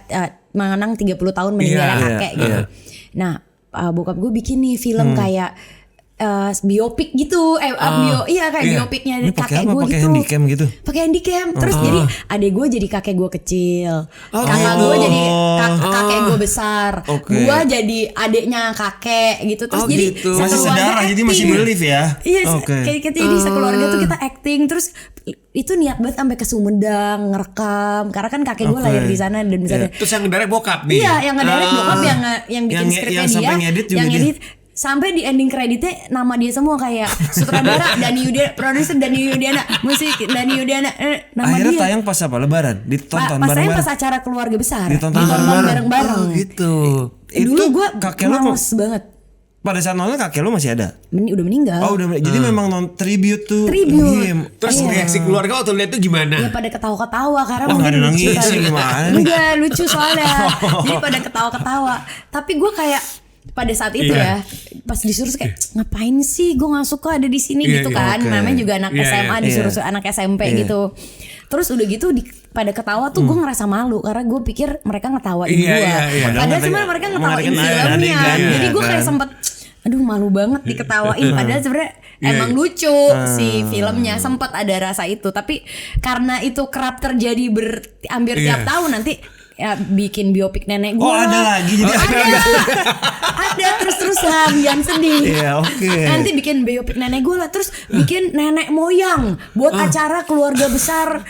mengenang 30 tahun meninggalnya kakek gitu. Nah, bokap gua bikin nih film kayak biopik gitu, kayak biopiknya Ini pakai kakek apa? gue Pakai gitu. handycam gitu? Pakai handycam. Terus jadi adek gue jadi kakek gue kecil, kakak gue jadi kakek gue besar, Oke. gue jadi adeknya kakek gitu. Terus jadi gitu. Masih sekeluarga sedarah jadi masih acting. belief ya? Iya, Oke. kayak jadi sekeluarga tuh kita acting. Terus itu niat banget sampai ke Sumedang ngerekam, karena kan kakek gue lahir di sana dan misalnya. Terus yang ngedirect bokap nih. Iya, yang ngedirect bokap yang bikin skripnya yang dia, sampai ngedit juga yang dia. edit. Sampai di ending kreditnya nama dia semua kayak sutradara Dani Yudiana, produser Dani Yudiana, musik Dani Yudiana, nama Akhirnya dia. tayang pas apa? Lebaran? Ditonton Pas tayang bareng-bareng? pas acara keluarga besar. Ditonton bareng-bareng. Oh gitu. Dulu gue kakek lu males banget. pada saat nonton kakek lu masih ada? Udah meninggal. Oh udah, jadi memang tribute tuh Tribute. him. Terus reaksi keluarga waktu lihat itu gimana? Ya pada ketawa-ketawa karena Wah, nggak mungkin ada lucu nangis kali. gimana nih? Enggak lucu soalnya. Jadi pada ketawa-ketawa. Tapi gue kayak pada saat itu ya pas disuruh kayak ngapain sih gue nggak suka ada di sini gitu kan. Oke. Namanya juga anak SMA disuruh anak SMP gitu. Terus udah gitu pada ketawa tuh gue ngerasa malu karena gue pikir mereka ngetawain gue. Padahal sebenarnya mereka ngetawain filmnya. Jadi gue kayak sempet aduh malu banget diketawain. Padahal sebenarnya emang lucu si filmnya, sempat ada rasa itu. Tapi karena itu kerap terjadi hampir tiap tahun nanti ya bikin biopik nenek gue. Oh ada lagi jadi ada terus-terusan, jangan sedih. Iya, oke. Nanti bikin biopik nenek gue lah, terus bikin nenek moyang buat acara keluarga besar,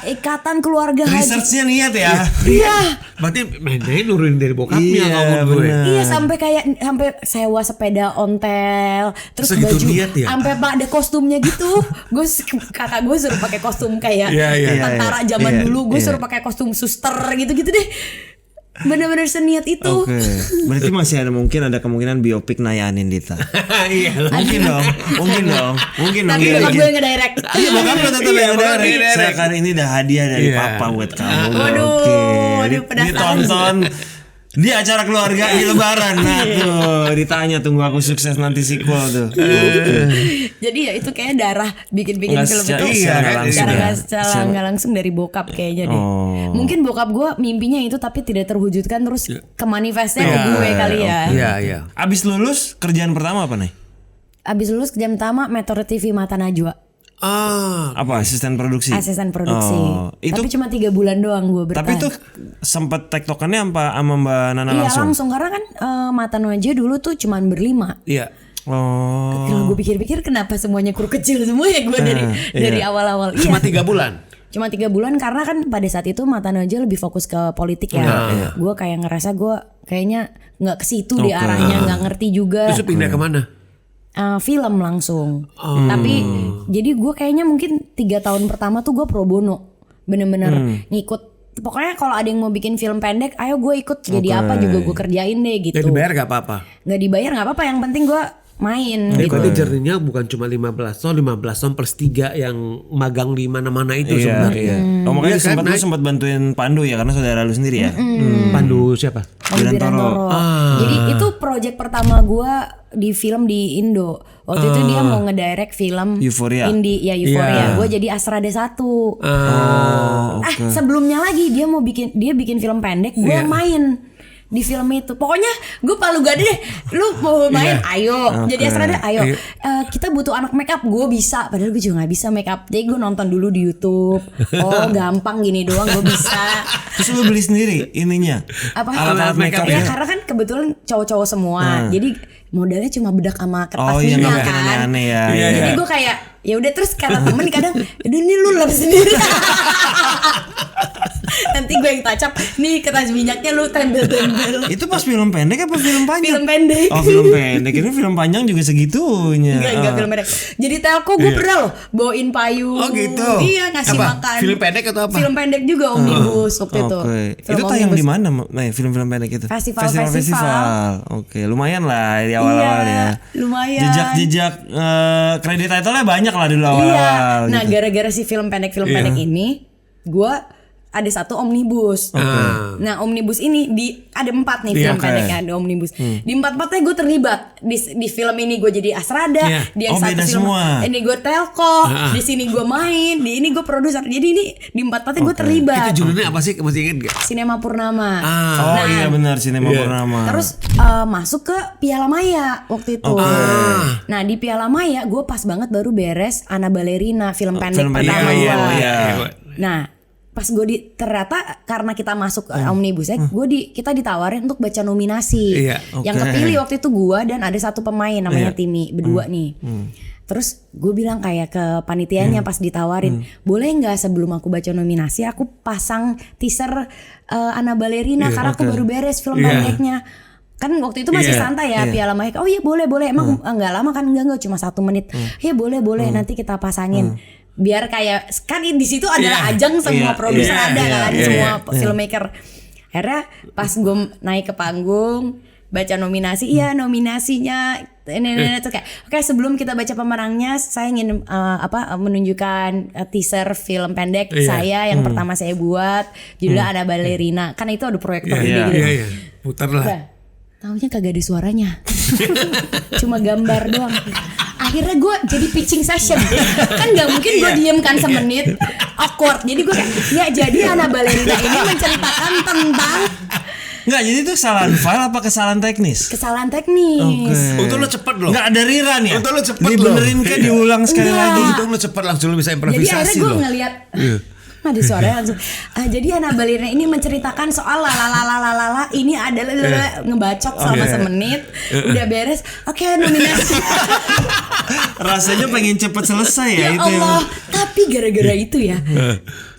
ikatan keluarga haji. researchnya niat ya. Iya. Berarti mainnya nurunin dari bokapnya Iya, ngomong gue. bener. Iya sampai sewa sepeda ontel, terus Segitu baju, niat ya? sampai ada kostumnya gitu. Kakak gue suruh pakai kostum kayak tentara zaman dulu. Gue suruh pakai kostum suster gitu-gitu deh. Bener-bener seniat itu. Oke. Berarti masih ada kemungkinan biopik nayanin Dita. Iya. Mungkin dong. Tapi bokap gue yang ngedirect. Iya, bokap lu tetap yang bokap ngedirect. ngedirect. Saya kan ini dah hadiah dari papa buat kamu. Waduh, Oke. waduh, penasaran. Ditonton di acara keluarga di lebaran. Nah tuh ditanya tunggu aku sukses nanti sequel tuh. Jadi ya itu kayak darah bikin-bikin Nggak film secara- itu. iya, nggak langsung ya. Nggak langsung dari bokap kayaknya deh. Oh. Mungkin bokap gue mimpinya itu tapi tidak terwujudkan, terus ke manifestnya ke gue kali ya. Iya. Abis lulus kerjaan pertama apa nih? Abis lulus kerjaan pertama Metro TV Mata Najwa. Apa asisten produksi? Asisten produksi. Itu tapi cuma 3 bulan doang gue bertahan. tapi itu sempat tektokannya sama Mbak Nana iya langsung? langsung karena kan Mata Nuaja dulu tuh cuma berlima. Iya. Kalau gue pikir-pikir kenapa semuanya kru kecil semua ya gue dari awal-awal. Cuma 3 bulan. Cuma 3 bulan karena kan pada saat itu Mata Nuaja lebih fokus ke politik ya. Gue kayak ngerasa gue kayaknya nggak ke situ di arahnya, nggak ngerti juga. Terus pindah kemana? Film langsung. Tapi jadi gue kayaknya mungkin 3 tahun pertama tuh gue pro bono, bener-bener ngikut. Pokoknya kalau ada yang mau bikin film pendek, ayo gue ikut. Jadi apa juga gue kerjain deh gitu. Jadi dibayar gak apa-apa? Gak dibayar gak apa-apa, yang penting gue main gitu. Jadi journey-nya bukan cuma 15 tahun plus 3 yang magang di mana-mana itu sebenarnya. Makanya sempat bantuin Pandu ya karena saudara lu sendiri ya. Pandu siapa? Wirantoro. Jadi itu project pertama gue di film di Indo. Waktu itu dia mau ngedirect film Euphoria. indie ya Euphoria. Gue jadi Asrade 1. Sebelumnya lagi dia bikin film pendek, gue main di film itu. Pokoknya gue palu gade deh. Lu mau main ayo. Jadi Asrada ayo. Kita butuh anak makeup, gue bisa. Padahal gue juga gak bisa makeup. Jadi gue nonton dulu di YouTube. Oh gampang gini doang gue bisa. Terus lu beli sendiri ininya? Apa? Alat-alat makeup ya? Karena kan kebetulan cowok-cowok semua. Jadi modalnya cuma bedak sama kertas minyak kan. Aneh-aneh ya. Jadi gue kayak ya udah, terus karena temen kadang aduh ini lu lap sendiri. Nanti gue yang tacap nih kertas minyaknya lu tembel-tembel. Itu pas film pendek apa film panjang? Film pendek. Oh film pendek, ini film panjang juga segitunya. Enggak film pendek. Jadi telko gue pernah loh bawain payung. Oh gitu. Iya ngasih makan. Film pendek atau apa? Film pendek juga omnibus waktu itu. Itu tayang di mana? Film-film pendek itu? Festival. Oke, lumayan lah di awal-awal ya. Lumayan. Jejak kredit title-nya banyak lah dulu awal-awal. Iya. Nah gara-gara si film pendek ini, gue ada satu omnibus. Nah omnibus ini ada 4 nih film pendeknya, ada omnibus. Di 4-4nya gue terlibat. Di film ini gue jadi Asrada, di yang satu film semua. Ini gue telko, di sini gue main, di ini gue produser. Jadi ini di 4-4nya gue terlibat. Itu judulnya apa sih? Masih ingat gak? Sinema Purnama. Iya benar, Sinema Purnama. Terus masuk ke Piala Maya waktu itu. Nah di Piala Maya gue pas banget baru beres Ana Ballerina, film pendek pertama gue. Nah pas gue ternyata karena kita masuk omnibus kita ditawarin untuk baca nominasi. Yang kepilih waktu itu gue dan ada satu pemain namanya Timi, berdua nih. Terus gue bilang kayak ke panitianya pas ditawarin, boleh nggak sebelum aku baca nominasi aku pasang teaser Ana Ballerina karena aku baru beres film pendeknya. Kan waktu itu masih santai ya Piala Maya. Oh iya boleh emang nggak lama kan, enggak cuma 1 menit. Ya boleh nanti kita pasangin. Biar kayak kan di situ adalah ajang semua produser ada kan, semua filmmaker. Akhirnya pas gue naik ke panggung baca nominasi, nominasinya ini terus kayak oke, sebelum kita baca pemenangnya saya ingin menunjukkan teaser film pendek saya yang pertama saya buat, judulnya Ana Ballerina. Kan itu ada proyektor gede gitu. Putar lah. Taunya kagak ada suaranya. Cuma gambar doang. Akhirnya gue jadi pitching session. Kan gak mungkin gue diem kan semenit, awkward. Jadi gue kayak ya jadi Ana Ballerina ini menceritakan tentang Enggak, jadi itu kesalahan file apa kesalahan teknis? Kesalahan teknis. Untung lo cepet loh. Enggak ada rerun ya? Untung lo cepet loh. Dibenerin kayak diulang sekali lagi. Untung lo cepet langsung lo bisa improvisasi. Jadi akhirnya gue loh. ngeliat ada suaranya langsung. Jadi Ana Ballerina ini menceritakan soal lalalala ini adalah ngebacot selama semenit. Udah beres. Oke, nominasi. Rasanya pengen cepet selesai ya itu. Ya Allah, tapi gara-gara itu ya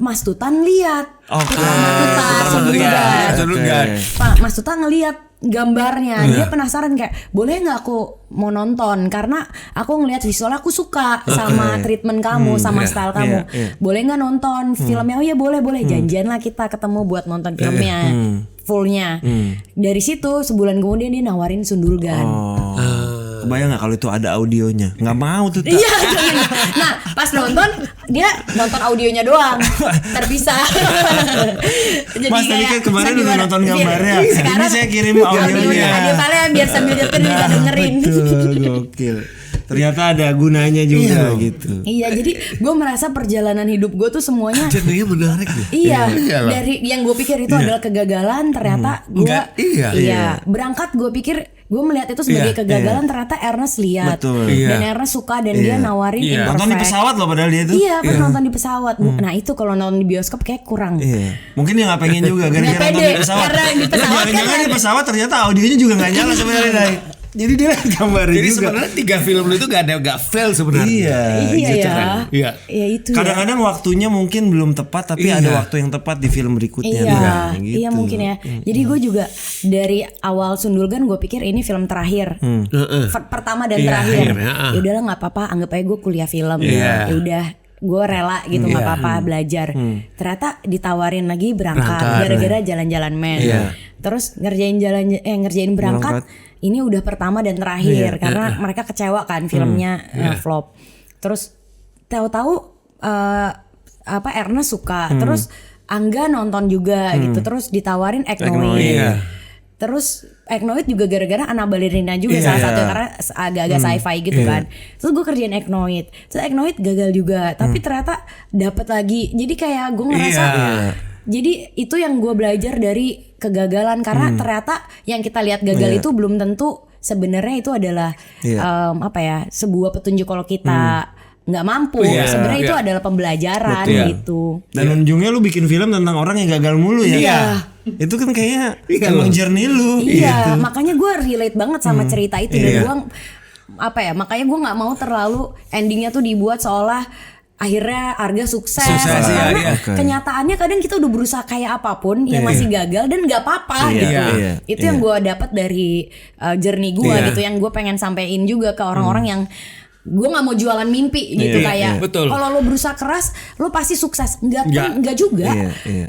Mas Tutan lihat. Mas Tutan ngelihat gambarnya, dia penasaran kayak boleh nggak aku mau nonton karena aku ngelihat visualnya aku suka sama treatment kamu, sama style kamu. Boleh nggak nonton filmnya? Oh ya boleh. Janjian lah kita ketemu buat nonton filmnya fullnya. Dari situ sebulan kemudian dia nawarin Sundulgan. Kebayang gak kalau itu ada audionya? Gak mau tuh. Iya. Nah pas nonton dia nonton audionya doang, terpisah. Jadi Mas tadi kan kemarin udah nonton gambarnya. Sekarang ini saya kirim audionya. Audio file biar sambil nyetir bisa dengerin. Betul, gokil. Ternyata ada gunanya juga gitu. Iya, jadi gue merasa perjalanan hidup gue tuh semuanya jadinya menarik nih. Iya, dari yang gue pikir itu adalah kegagalan, ternyata gue berangkat gue pikir gue melihat itu sebagai kegagalan. Ternyata Ernest lihat dan Ernest suka dan dia nawarin Imperfect. Nonton di pesawat loh padahal dia itu. Iya, pas nonton di pesawat. Nah itu kalau nonton di bioskop kayak kurang. Mungkin dia nggak pengen juga gara-gara nonton di pesawat. Karena di pesawat Jangan-jangan di pesawat ternyata audionya juga nggak nyala sebenarnya. Jadi dia gambarin Jadi juga. sebenarnya 3 film lu itu gak fail sebenarnya. Iya itu. Kadang-kadang waktunya mungkin belum tepat tapi ada waktu yang tepat di film berikutnya. Iya mungkin ya. Jadi gue juga dari awal Sundulgan gue pikir ini film terakhir, pertama dan terakhir. Ya udahlah nggak apa-apa, anggap aja gue kuliah film. Ya udah, gue rela gitu nggak apa-apa belajar. Ternyata ditawarin lagi berangkat gara-gara jalan-jalan men. Terus ngerjain berangkat. Ini udah pertama dan terakhir karena mereka kecewa kan filmnya flop. Terus tahu-tahu Ernest suka, terus Angga nonton juga gitu, terus ditawarin Eknoid. Terus Eknoid juga gara-gara Ana Balerina juga salah satu karena agak-agak sci-fi gitu kan. Terus gue kerjain Eknoid, terus Eknoid gagal juga, tapi ternyata dapat lagi. Jadi kayak gue ngerasa jadi itu yang gue belajar dari kegagalan karena ternyata yang kita lihat gagal itu belum tentu sebenarnya itu adalah sebuah petunjuk kalau kita nggak mampu. Sebenarnya itu adalah pembelajaran gitu. Dan ujungnya lu bikin film tentang orang yang gagal mulu ya. Itu kan kayaknya emang journey lu. Makanya gue relate banget sama cerita itu dan gue makanya gue nggak mau terlalu endingnya tuh dibuat seolah akhirnya Arga sukses karena kenyataannya kadang kita udah berusaha kayak apapun yang masih gagal dan nggak apa-apa gitu. Itu yang gue dapat dari journey gue gitu, yang gue pengen sampein juga ke orang-orang yang gue nggak mau jualan mimpi gitu kayak kalau lo berusaha keras lo pasti sukses, nggak juga.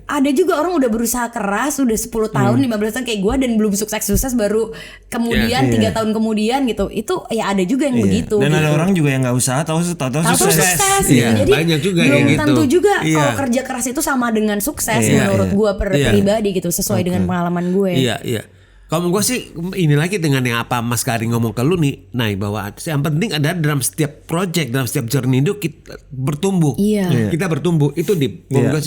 Ada juga orang udah berusaha keras udah 10 tahun 15 tahun kayak gue dan belum sukses baru kemudian 3 tahun kemudian gitu, itu ya ada juga yang begitu dan gitu. ada orang juga yang nggak usaha tahu sukses. Jadi banyak juga belum gitu. tentu juga kalau kerja keras itu sama dengan sukses menurut gue pribadi gitu, sesuai dengan pengalaman gue. Kalau gue sih ini lagi dengan yang apa Mas Kari ngomong ke lu nih, bahwa yang penting ada dalam setiap project, dalam setiap journey itu kita bertumbuh. Kita bertumbuh itu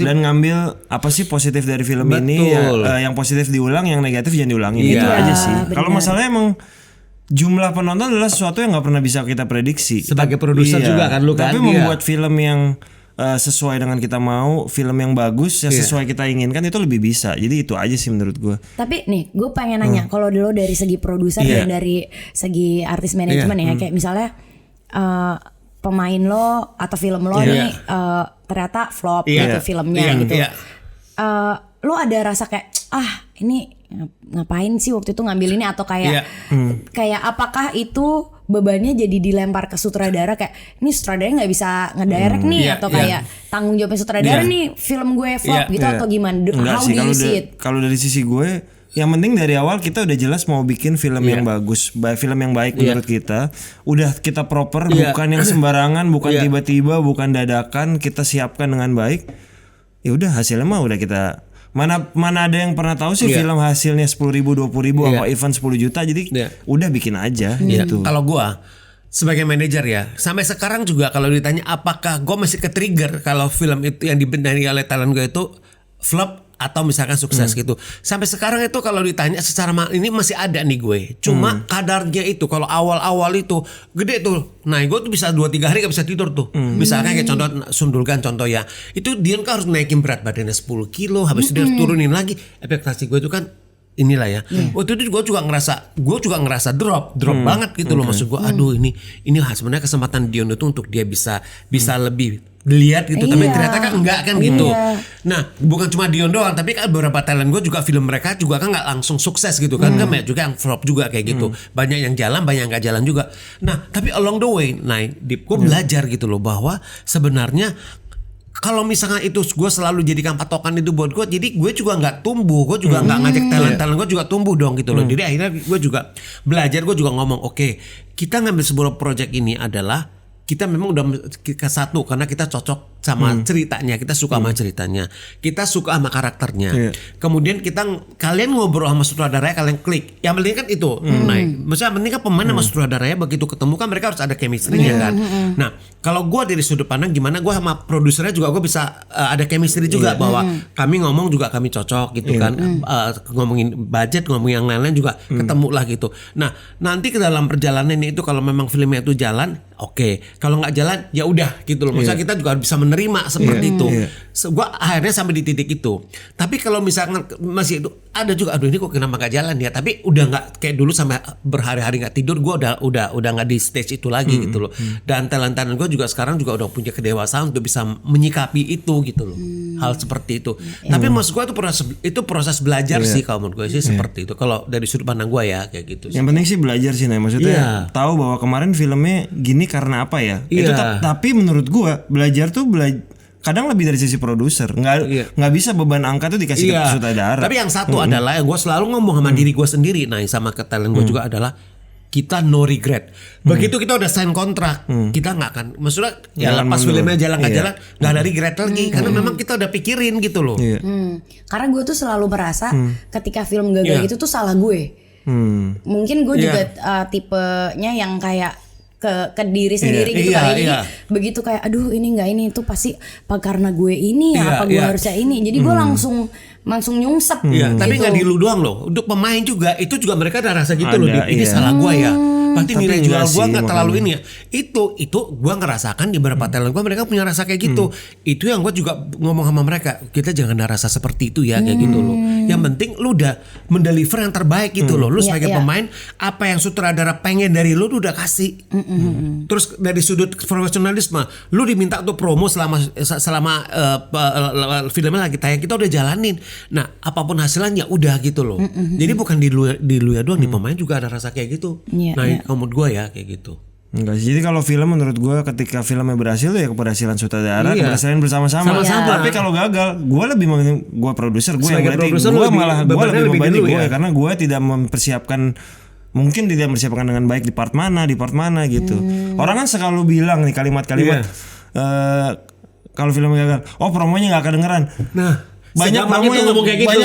dan ngambil apa sih positif dari film ini yang positif diulang, yang negatif jangan diulangin gitu aja sih. Kalau masalahnya emang jumlah penonton adalah sesuatu yang nggak pernah bisa kita prediksi. Sebagai produser juga kan lu kan. Tapi membuat film yang sesuai dengan kita mau, film yang bagus yang sesuai kita inginkan itu lebih bisa. Jadi itu aja sih menurut gue. Tapi nih gue pengen nanya, kalau dulu dari segi produser dan dari segi artis manajemen ya, kayak misalnya pemain lo atau film lo nih ternyata flop gitu filmnya gitu. Lo ada rasa kayak ini ngapain sih waktu itu ngambil ini, atau kayak kayak apakah itu bebannya jadi dilempar ke sutradara, kayak ini sutradara nggak bisa ngedirect nih, atau kayak tanggung jawabnya sutradara nih film gue flop gitu atau gimana? How do you see it? Kalau dari sisi gue, yang penting dari awal kita udah jelas mau bikin film yang bagus, film yang baik menurut kita. Udah kita proper, bukan yang sembarangan, bukan tiba-tiba, bukan dadakan, kita siapkan dengan baik. Ya udah hasilnya mah udah kita mana ada yang pernah tahu sih film hasilnya 10.000 20.000 atau even 10 juta, jadi udah bikin aja gitu. Kalau gua sebagai manajer ya, sampai sekarang juga kalau ditanya apakah gua masih ke-trigger kalau film itu yang dibenahi oleh talent gue itu flop atau misalkan sukses gitu. Sampai sekarang itu kalau ditanya secara ini masih ada nih gue. Cuma kadarnya itu kalau awal-awal itu gede tuh. Nah gue tuh bisa 2-3 hari gak bisa tidur tuh. Misalkan kayak contoh Sundulgan contoh ya. Itu dia kan harus naikin berat badannya 10 kilo. Habis itu dia harus turunin lagi. Ekspektasi gue itu kan inilah ya. Waktu itu gue juga ngerasa drop banget gitu loh. Maksud gue aduh ini sebenarnya kesempatan Dion itu untuk dia bisa lebih dilihat gitu, tapi ternyata kan enggak kan gitu. Nah bukan cuma Dion doang, tapi kan beberapa talent gue juga film mereka juga kan nggak langsung sukses gitu kan, banyak juga yang flop juga kayak gitu, banyak yang jalan, banyak yang nggak jalan juga. Nah tapi along the way, gue belajar gitu loh bahwa sebenarnya kalau misalnya itu gue selalu jadikan patokan itu buat gue, jadi gue juga nggak tumbuh, gue juga nggak ngajak talent gue juga tumbuh dong gitu loh. Jadi akhirnya gue juga belajar, gue juga ngomong kita ngambil sebuah project ini adalah kita memang udah satu karena kita cocok sama ceritanya, kita suka sama ceritanya, kita suka sama karakternya. Kemudian kalian ngobrol sama sutradaranya, kalian klik. Yang penting kan itu, maksudnya penting kan pemain sama sutradaranya begitu ketemu kan mereka harus ada chemistry-nya kan. Nah, kalau gue dari sudut pandang gimana, gue sama produsernya juga gue bisa ada chemistry juga bahwa kami ngomong juga kami cocok gitu kan. Ngomongin budget, ngomongin yang lain-lain juga ketemu lah gitu. Nah, nanti ke dalam perjalanan itu kalau memang filmnya itu jalan, oke. Kalau nggak jalan ya udah gitu loh. Maksudnya kita juga bisa menerima seperti itu. Gua akhirnya sampai di titik itu. Tapi kalau misalkan masih itu ada juga, aduh ini kok kenapa nggak jalan ya? Tapi udah nggak kayak dulu sampai berhari-hari nggak tidur. Gua udah nggak di stage itu lagi gitu loh. Dan talent-talent gua juga sekarang juga udah punya kedewasaan untuk bisa menyikapi itu gitu loh. Hal seperti itu. Tapi maksud gua itu proses belajar sih kalau menurut gua sih seperti itu. Kalau dari sudut pandang gua ya kayak gitu. Yang penting sih belajar sih, Nay. Maksudnya tahu bahwa kemarin filmnya gini karena apa ya? Itu tapi menurut gua belajar tuh kadang lebih dari sisi produser, nggak bisa beban angka tuh dikasih ke sutradara. Tapi yang satu adalah yang gue selalu ngomong sama diri gue sendiri, nah sama ke talent gue juga adalah kita no regret. Begitu kita udah sign kontrak, kita nggak akan, maksudnya ya lepas filmnya jalan nggak jalan, nggak ada regret lagi, karena memang kita udah pikirin gitu loh. Karena gue tuh selalu merasa ketika film gagal itu tuh salah gue. Mungkin gue juga tipenya yang kayak ke diri sendiri gitu kali ini begitu kayak aduh ini itu pasti apa karena gue ini ya apa gue harusnya ini, jadi gue langsung nyungsep gitu. Tapi nggak di lu doang loh, untuk pemain juga itu juga mereka ada rasa gitu loh, ini salah gue ya, berarti nilai jual gue nggak terlalu ini ya. Itu gue ngerasakan di beberapa talent gue, mereka punya rasa kayak gitu. Itu yang gue juga ngomong sama mereka, kita jangan ada rasa seperti itu ya kayak gitu loh. Yang penting lu udah mendeliver yang terbaik gitu loh. Lu sebagai pemain, apa yang sutradara pengen dari lu udah kasih. Terus dari sudut profesionalisme, lu diminta untuk promo selama filmnya lagi tayang, kita udah jalanin. Nah, apapun hasilnya udah gitu loh. Jadi bukan di lu ya doang, di pemain juga ada rasa kayak gitu. Menurut gue ya kayak gitu. Enggak sih. Jadi kalau film menurut gue ketika filmnya berhasil ya keberhasilan sutradara, keberhasilan bersama-sama. Tapi kalau gagal, gue lebih memilih gue produser, gue yang berarti gue lebih membanding gue karena gue tidak mempersiapkan, mungkin tidak mempersiapkan dengan baik di part mana gitu. Orang kan selalu bilang nih kalimat-kalimat kalau film gagal, oh promonya nggak kedengeran. Nah, banyak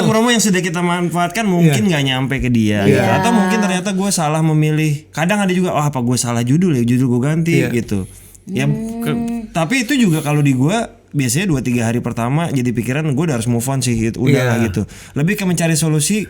promo yang sudah kita manfaatkan mungkin nggak nyampe ke dia atau mungkin ternyata gue salah memilih. Kadang ada juga apa gue salah judul gue ganti gitu ya. Tapi itu juga kalau di gue biasanya 2-3 hari pertama jadi pikiran gue udah harus move on sih gitu. Udah gitu, lebih ke mencari solusi.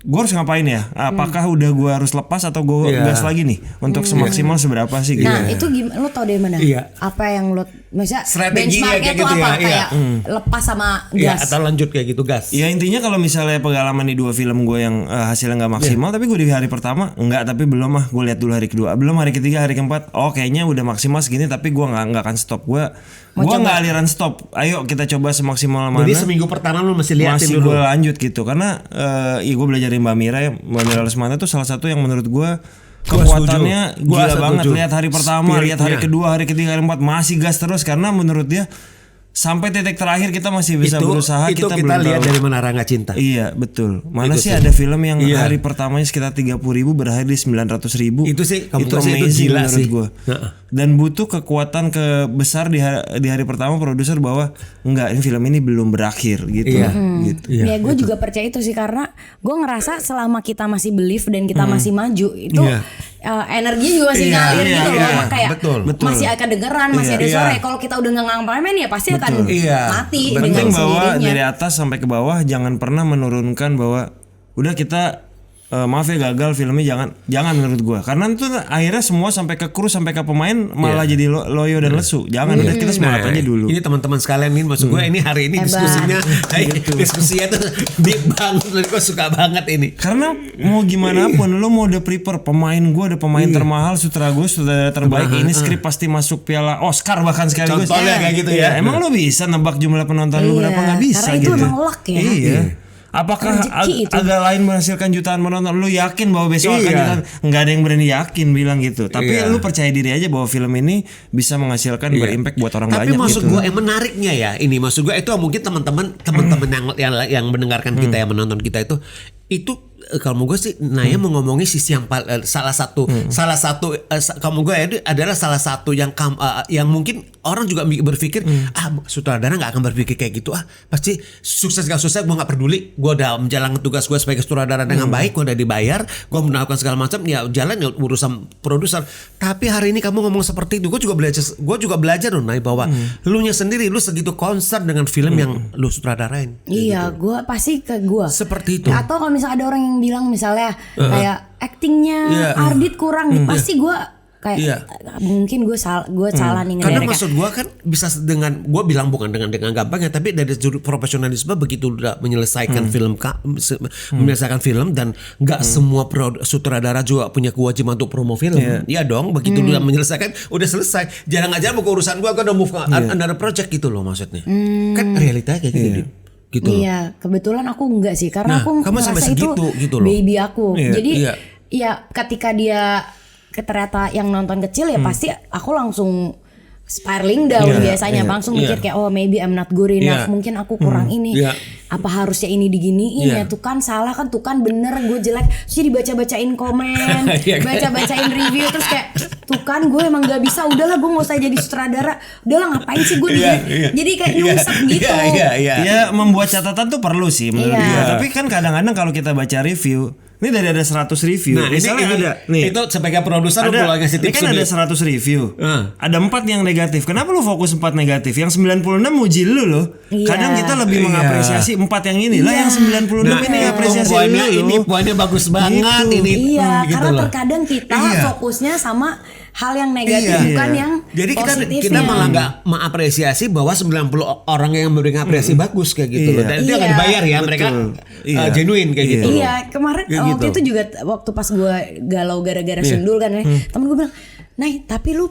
Gue harus ngapain ya? Apakah udah gue harus lepas atau gue gas lagi nih untuk semaksimal seberapa sih gitu. Nah itu gimana? Lo tau dari mana? Apa yang lo maksudnya benchmarknya tuh gitu apa? Kayak lepas sama gas atau lanjut kayak gitu gas? Ya intinya kalau misalnya pengalaman di 2 film gue yang hasilnya nggak maksimal, tapi gue di hari pertama tapi belum gue lihat dulu hari kedua, belum hari ketiga, hari keempat, kayaknya udah maksimal segini, tapi gue nggak akan stop. Gue nggak aliran stop. Ayo kita coba semaksimal mana. Jadi seminggu pertama lu masih liatin dulu. Gue lanjut gitu karena gue belajar dari Mbak Mira Lesmana tuh salah satu yang menurut gue kekuatannya gila banget. Lihat hari pertama, lihat hari kedua, hari ketiga, hari keempat masih gas terus, karena menurut dia sampai titik terakhir kita masih bisa berusaha. Itu kita lihat dari Menara Nggak Cinta. Iya betul. Mana itu sih ada film yang hari pertamanya sekitar 30.000 berakhir di 900.000. Itu sih itu amazing menurut gue. Dan butuh kekuatan besar di hari pertama produser bahwa enggak, ini film ini belum berakhir gitu. Gitu. Ya gue juga percaya itu sih, karena gue ngerasa selama kita masih believe dan kita masih maju itu energinya juga masih ngalir gitu loh. Kayak masih akan dengeran, masih ada suara. Kalau kita udah nggak ngapain ya pasti akan mati. Penting bahwa dari atas sampai ke bawah jangan pernah menurunkan bahwa udah kita maaf ya gagal filmnya, jangan menurut gua, karena itu akhirnya semua sampai ke kru sampai ke pemain malah jadi loyo dan lesu. Jangan, udah kita semangat aja dulu. Ini teman-teman sekalian nih, maksud gua ini hari ini diskusinya diskusinya tuh deep banget, gua suka banget ini. Karena mau gimana pun lo mau udah prepare pemain, gua ada pemain termahal, sutradara terbaik, ini skrip pasti masuk piala Oscar bahkan sekaligus. Contohnya kayak gitu ya. Emang lo bisa nebak jumlah penonton lu berapa? Nggak bisa karena gitu. Itu emang luck ya. Iya. Apakah agak lain menghasilkan jutaan penonton? Lu yakin bahwa besok akan jutaan? Nggak ada yang berani yakin bilang gitu. Tapi lu percaya diri aja bahwa film ini bisa menghasilkan berimpact buat orang banyak gitu. Tapi maksud gue yang menariknya ya ini, maksud gue itu mungkin teman-teman yang mendengarkan kita, yang menonton kita itu kalau mau gue sih Naya mau ngomongin sisi yang salah satu kalau gue itu adalah salah satu yang mungkin orang juga berpikir sutradara nggak akan berpikir kayak gitu, pasti sukses gak sukses gue nggak peduli, gue udah menjalankan tugas gue sebagai sutradara dengan baik, gue udah dibayar, gue melakukan segala macam, ya jalan ya urusan produser. Tapi hari ini kamu ngomong seperti itu, gue juga belajar loh Nay, bahwa lu nya sendiri lu segitu concern dengan film yang lu sutradarain. Iya, gitu. gue pasti ke gue seperti itu. Atau kalau misalnya ada orang yang bilang misalnya kayak actingnya Ardit kurang, pasti gue kayak mungkin gue salah nih karena ngederek. maksud gue kan bisa dengan gue bilang bukan dengan gampangnya, tapi dari sudut profesionalisme begitu udah menyelesaikan menyelesaikan film, dan nggak semua sutradara juga punya kewajiban untuk promo film. Iya dong, begitu udah menyelesaikan udah selesai, jarang aja bukan urusan gue udah move ke another project gitu loh maksudnya. Kan realitanya kayak gitu. Gitu iya, kebetulan aku enggak sih, karena aku merasa itu gitu loh. Baby aku. Jadi iya. ketika dia ternyata yang nonton kecil ya pasti aku langsung spiraling down biasanya, langsung mikir kayak maybe I'm not good enough, mungkin aku kurang ini, apa harusnya ini diginiin ya, tuh kan salah kan, tuh kan bener gue jelek, terus jadi baca-bacain komen, baca-bacain review, terus kayak tuh kan gue emang gak bisa, udahlah gue gak usah jadi sutradara, udahlah ngapain sih gue jadi kayak nyungsep gitu. Ya membuat catatan tuh perlu sih menurut gue, tapi kan kadang-kadang kalau kita baca review, ini dari ada 100 review. Nah, misalnya ini, ada nih. Itu sebagai produser lu boleh ngasih tips. Ini kan ada 100 review. Ada 4 yang negatif. Kenapa lu fokus 4 negatif? Yang 96 muji lu loh. Kadang kita lebih mengapresiasi 4 yang ini lah, yang 96 ini apresiasi lu. Ini poinnya bagus banget gitu. ini. Iya, gitu karena loh. terkadang kita fokusnya sama hal yang negatif, bukan yang jadi positifnya. kita malah nggak mengapresiasi bahwa 90 orang yang memberikan apresiasi bagus kayak gitu loh. Dan itu nggak dibayar ya, mereka genuine kayak gitu. Iya, kemarin waktu itu juga waktu pas gue galau gara-gara Sundul kan, temen gue bilang, Nay, tapi lu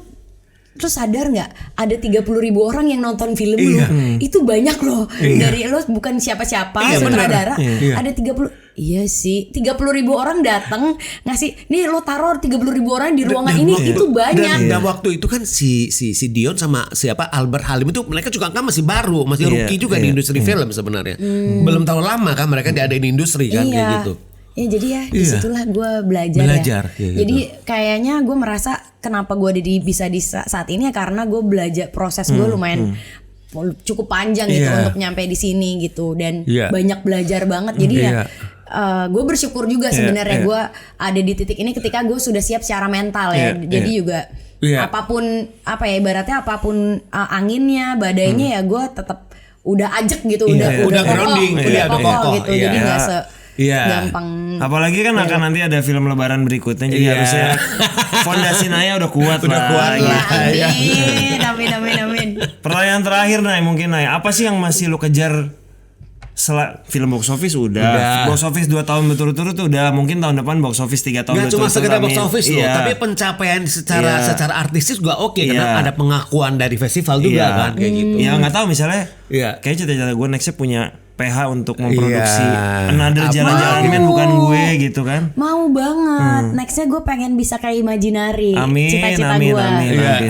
terus sadar nggak ada 30.000 orang yang nonton film lu, itu banyak loh, dari lu bukan siapa-siapa sutradara, ada 30. Iya sih, 30.000 orang datang ngasih, nih lo taruh 30.000 orang di ruangan ini, itu banyak. Dan waktu itu kan si Dion sama siapa Albert Halim itu mereka juga kan masih baru, masih rookie juga di industri film sebenarnya. Belum tahu lama kan mereka ada di industri kan kayak gitu. Ya jadi ya disitulah gue belajar ya. Jadi kayaknya gue merasa kenapa gue ada bisa di saat ini ya karena gue belajar, proses gue lumayan cukup panjang gitu untuk nyampe di sini gitu, dan banyak belajar banget. Jadi gue bersyukur juga sebenarnya gue ada di titik ini ketika gue sudah siap secara mental ya. Jadi juga apapun apa ya ibaratnya apapun anginnya, badainya ya gue tetap udah ajek gitu, udah grounding, udah kokoh gitu. Jadi nggak gampang. Apalagi kan akan nanti ada film Lebaran berikutnya, jadi harusnya fondasi Naya udah kuat lah. Amin. Pertanyaan terakhir Nay, mungkin Nay, apa sih yang masih lo kejar? Film box office udah. Box office 2 tahun berturut-turut udah, mungkin tahun depan box office 3 tahun berturut-turut. Gak cuma sekedar box office loh, tapi pencapaian secara artistis juga oke, karena ada pengakuan dari festival juga kan kayak gitu. Ya nggak tahu misalnya, kayak cita-cita gue nextnya punya PH untuk memproduksi Another Jalan-Jalan Men bukan gue gitu kan. Mau banget. Nextnya gue pengen bisa kayak Imaginary. Cita-cita amin.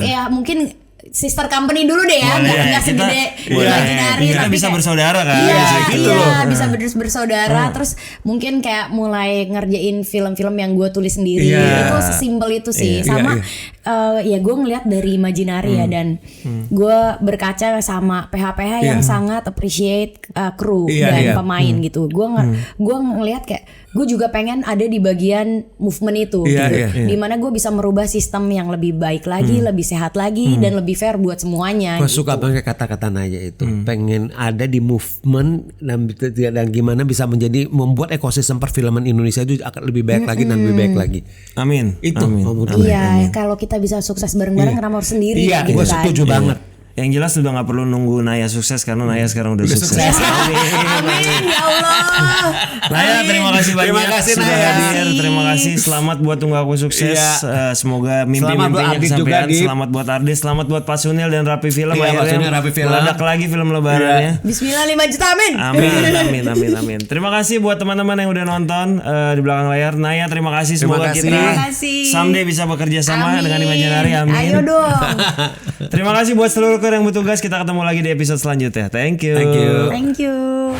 Ya mungkin sister company dulu deh ya, nggak segede Imaginary, kita tapi bisa kayak, bersaudara kan. Bisa bersaudara. Terus mungkin kayak mulai ngerjain film-film yang gue tulis sendiri. Itu sesimpel itu sih. Sama ya gue ngeliat dari Imaginary ya, dan gue berkaca sama PH-PH yang sangat appreciate kru dan pemain gitu. Gue ngeliat kayak gue juga pengen ada di bagian movement itu gitu. Dimana gue bisa merubah sistem yang lebih baik lagi, lebih sehat lagi, dan lebih fair buat semuanya. Gue suka banget kata-kata Naya itu, pengen ada di movement dan gimana bisa membuat ekosistem perfilman Indonesia itu akan lebih baik lagi dan lebih baik lagi. Amin. Itu. Iya, kalau kita bisa sukses bareng-bareng, kenapa harus sendiri? Iya, gitu gue kan. setuju banget. Yang jelas udah gak perlu nunggu Naya sukses, karena Naya sekarang udah sukses. Amin ya Allah. Naya, terima kasih banyak. Terima kasih sudah Naya. hadir. Terima kasih. Selamat buat Tunggu Aku Sukses. Semoga mimpi-mimpinya kesampaian. Selamat buat Ardit, selamat buat Pak Sunil dan Rapi Film. Akhirnya meledak lagi film lebarannya. Bismillah 5 juta amin. Amin. Terima kasih buat teman-teman yang udah nonton di belakang layar. Naya, terima kasih. Semoga kita someday bisa bekerja sama dengan Imaginary. Amin. Ayo dong. Terima kasih buat seluruh kru yang bertugas. Kita ketemu lagi di episode selanjutnya. Thank you. Thank you.